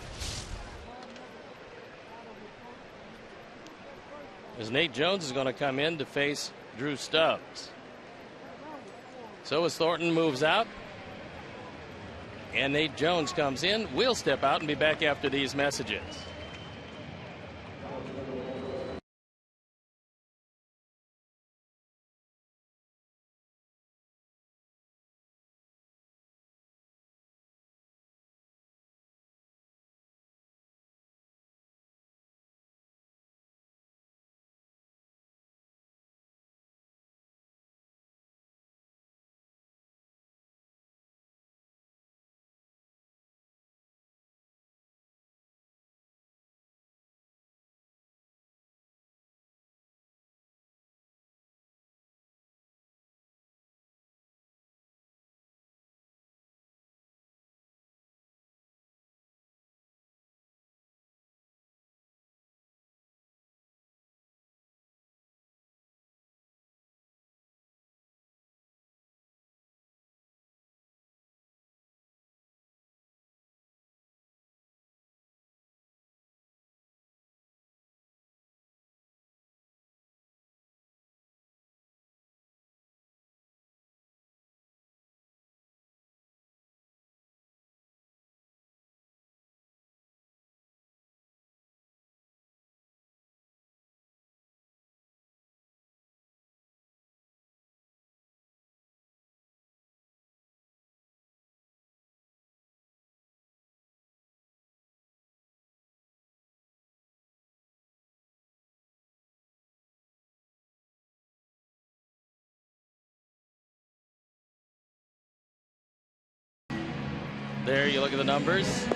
As Nate Jones is going to come in to face Drew Stubbs. So as Thornton moves out and Nate Jones comes in, we'll step out and be back after these messages. There you look at the numbers.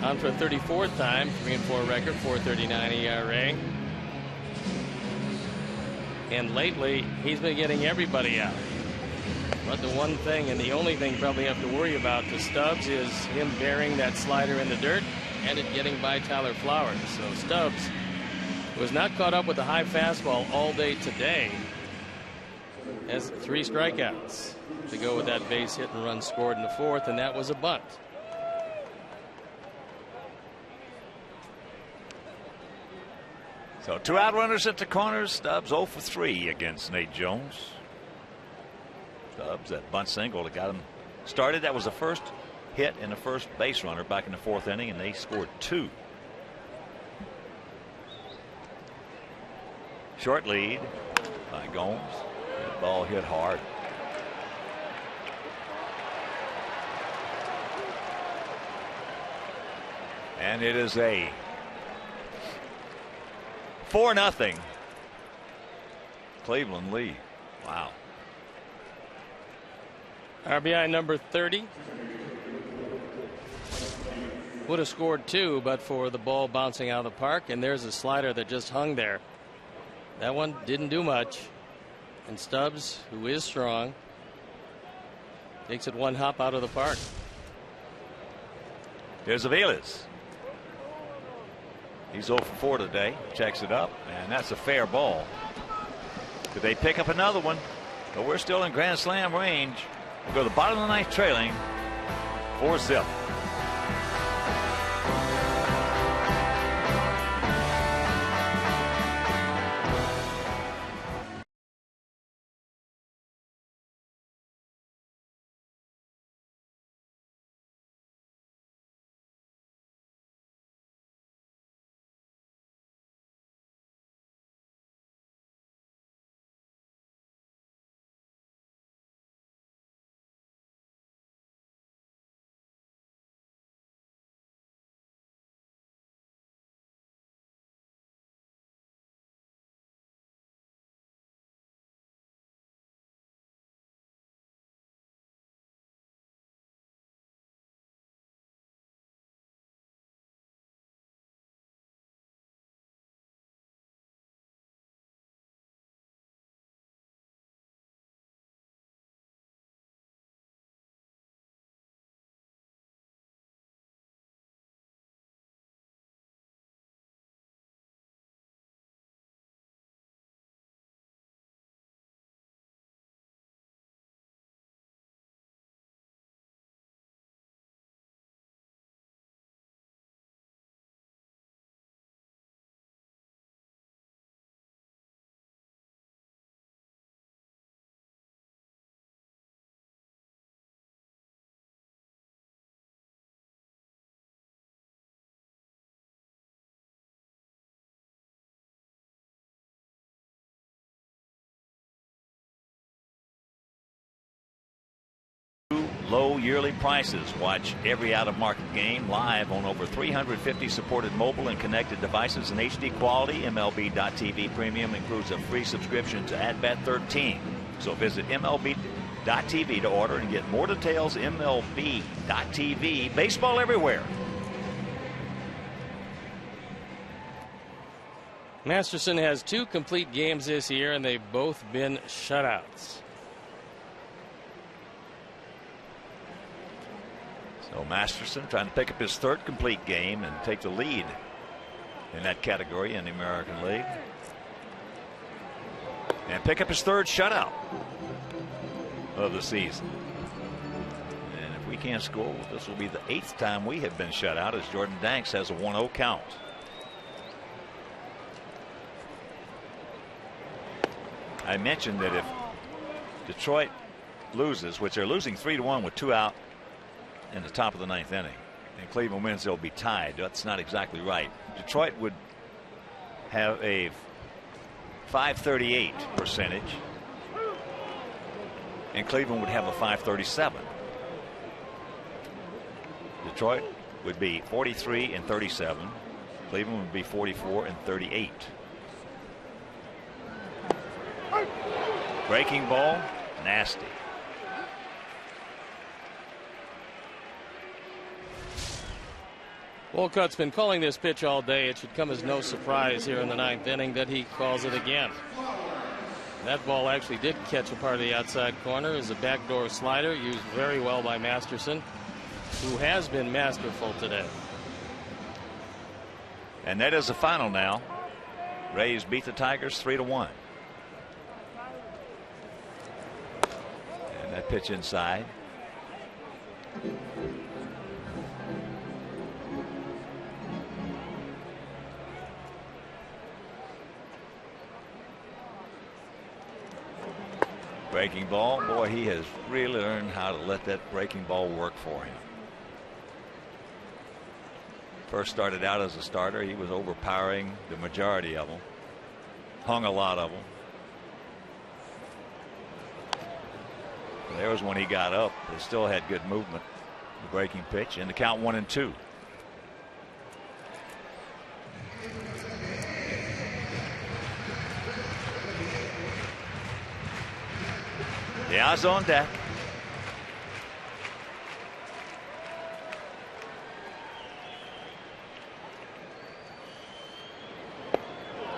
On for a 34th time, 3-4 record, 4.39 ERA. And lately, he's been getting everybody out. But the one thing and the only thing probably have to worry about to Stubbs is him burying that slider in the dirt and it getting by Tyler Flowers. So Stubbs was not caught up with the high fastball all day today. Has 3 strikeouts to go with that base hit and run scored in the 4th, and that was a bunt. So 2 out runners at the corners. Stubbs 0 for 3 against Nate Jones. Stubbs, that bunt single that got him started. That was the first hit and the first base runner back in the 4th inning, and they scored 2. Short lead by Gomes. That ball hit hard. And it is a 4-0 Cleveland lead. Wow. RBI number 30. Would have scored 2 but for the ball bouncing out of the park, and there's a slider that just hung there. That one didn't do much, and Stubbs, who is strong, takes it 1 hop out of the park. Here's Aviles. He's 0 for 4 today. Checks it up, and that's a fair ball. Could they pick up another one? But we're still in Grand Slam range. We'll go to the bottom of the ninth, trailing 4-0. Low yearly prices. Watch every out-of-market game live on over 350 supported mobile and connected devices in HD quality. MLB.TV Premium includes a free subscription to AtBat13. So visit MLB.TV to order and get more details. MLB.TV. Baseball everywhere. Masterson has 2 complete games this year, and they've both been shutouts. So Masterson trying to pick up his 3rd complete game and take the lead in that category in the American League. And pick up his 3rd shutout of the season. And if we can't score, this will be the 8th time we have been shut out, as Jordan Danks has a 1-0 count. I mentioned that if Detroit loses, which they're losing 3-1 with 2 out in the top of the 9th inning, and Cleveland wins, they'll be tied. That's not exactly right. Detroit would have a .538 percentage, and Cleveland would have a .537. Detroit would be 43-37. Cleveland would be 44-38. Breaking ball, nasty. Wolcott's been calling this pitch all day. It should come as no surprise here in the 9th inning that he calls it again. That ball actually did catch a part of the outside corner as a backdoor slider used very well by Masterson, who has been masterful today. And that is the final now. Rays beat the Tigers 3-1. And that pitch inside. Breaking ball. Boy, he has really learned how to let that breaking ball work for him. First started out as a starter, he was overpowering the majority of them. Hung a lot of them. There was when he got up. He still had good movement. The breaking pitch, and the count 1-2. Diaz on deck.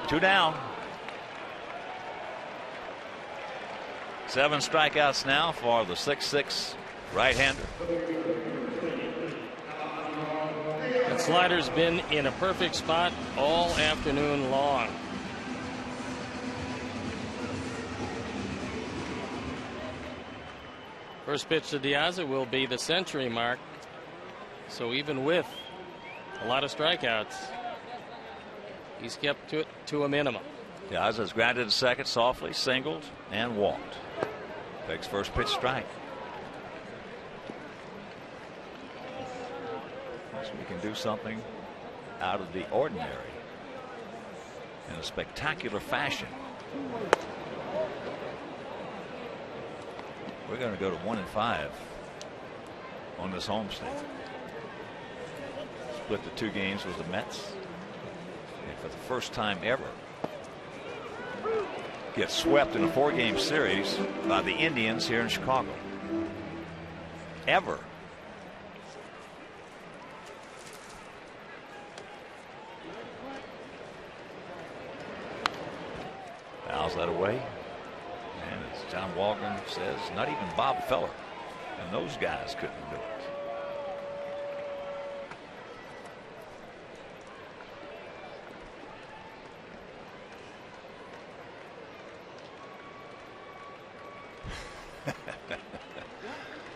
Two down. 7 strikeouts now for the 6'6" right-hander. That slider's been in a perfect spot all afternoon long. First pitch to Diaz will be the century mark. So even with a lot of strikeouts, he's kept it to a minimum. Diaz has grounded to second softly, singled, and walked. Takes first pitch strike. So we can do something out of the ordinary in a spectacular fashion. We're going to go to 1-5 on this homestand. Split the 2 games with the Mets, and for the first time ever get swept in a 4-game series by the Indians here in Chicago. Ever. Fouls that away. And as John Waldron says, not even Bob Feller and those guys couldn't do it.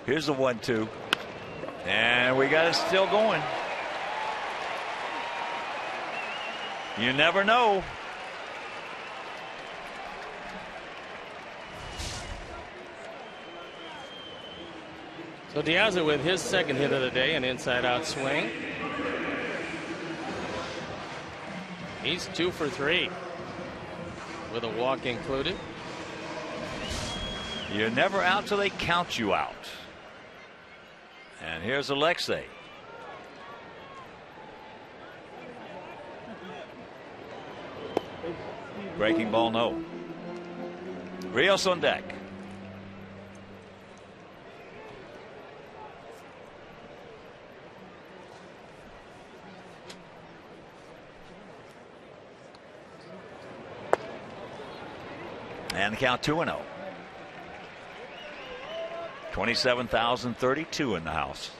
Here's the 1-2. And we got it still going. You never know. So Diaz with his second hit of the day, an inside-out swing. He's 2 for 3 with a walk included. You're never out till they count you out. And here's Alexei. Breaking ball, no. Rios on deck. And the count 2-0. 27,032 in the house.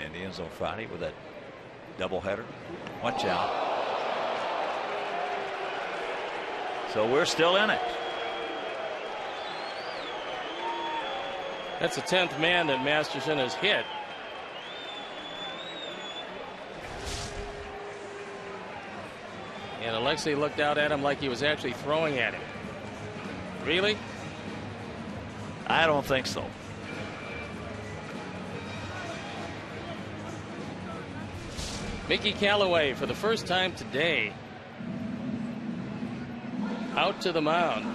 Indians on Friday with that doubleheader. Watch out. So we're still in it. That's the 10th man that Masterson has hit. And Alexei looked out at him like he was actually throwing at him. Really? I don't think so. Mickey Callaway for the first time today out to the mound.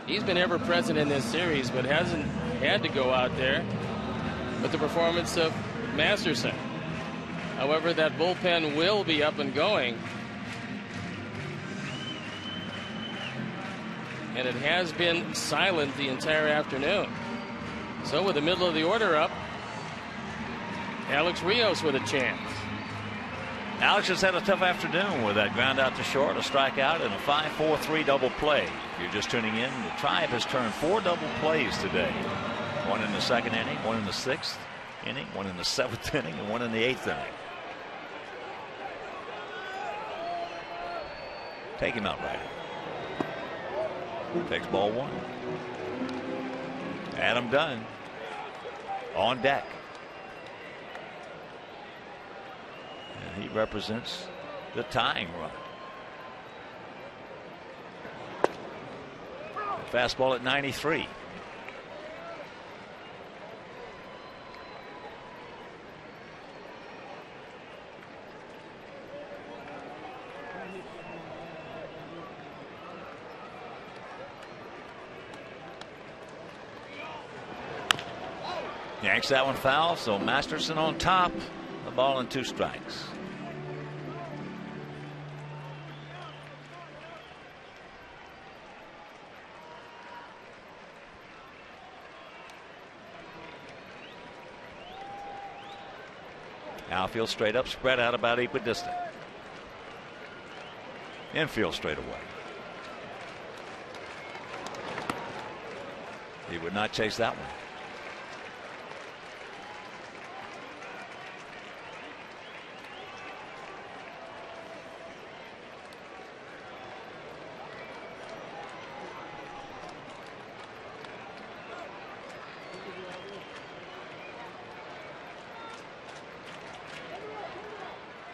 He's been ever present in this series, but hasn't had to go out there with the performance of Masterson. However, that bullpen will be up and going. And it has been silent the entire afternoon. So with the middle of the order up, Alex Rios with a chance. Alex has had a tough afternoon with that ground out to short, a strikeout, and a 5-4-3 double play. If you're just tuning in, the Tribe has turned 4 double plays today. 1 in the 2nd inning, 1 in the 6th inning, 1 in the 7th inning, and 1 in the 8th inning. Take him out right. Takes ball 1. Adam Dunn on deck. And he represents the tying run. Fastball at 93. Yanks that one foul, so Masterson on top. The ball and 2 strikes. Outfield straight up, spread out about equidistant. Infield straight away. He would not chase that one.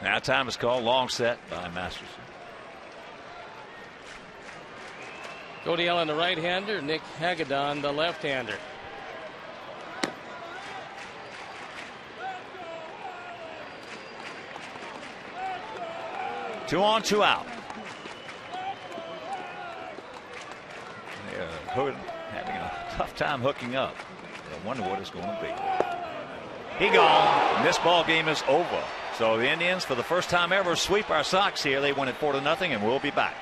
Now time is called. Long set by Masterson. Cody Allen, the right-hander. Nick Hagedorn, the left-hander. Two on, two out. Hood having a tough time hooking up. I wonder what it's going to be. He gone. And this ball game is over. So the Indians, for the first time ever, sweep our Sox here. They win it 4-0, and we'll be back.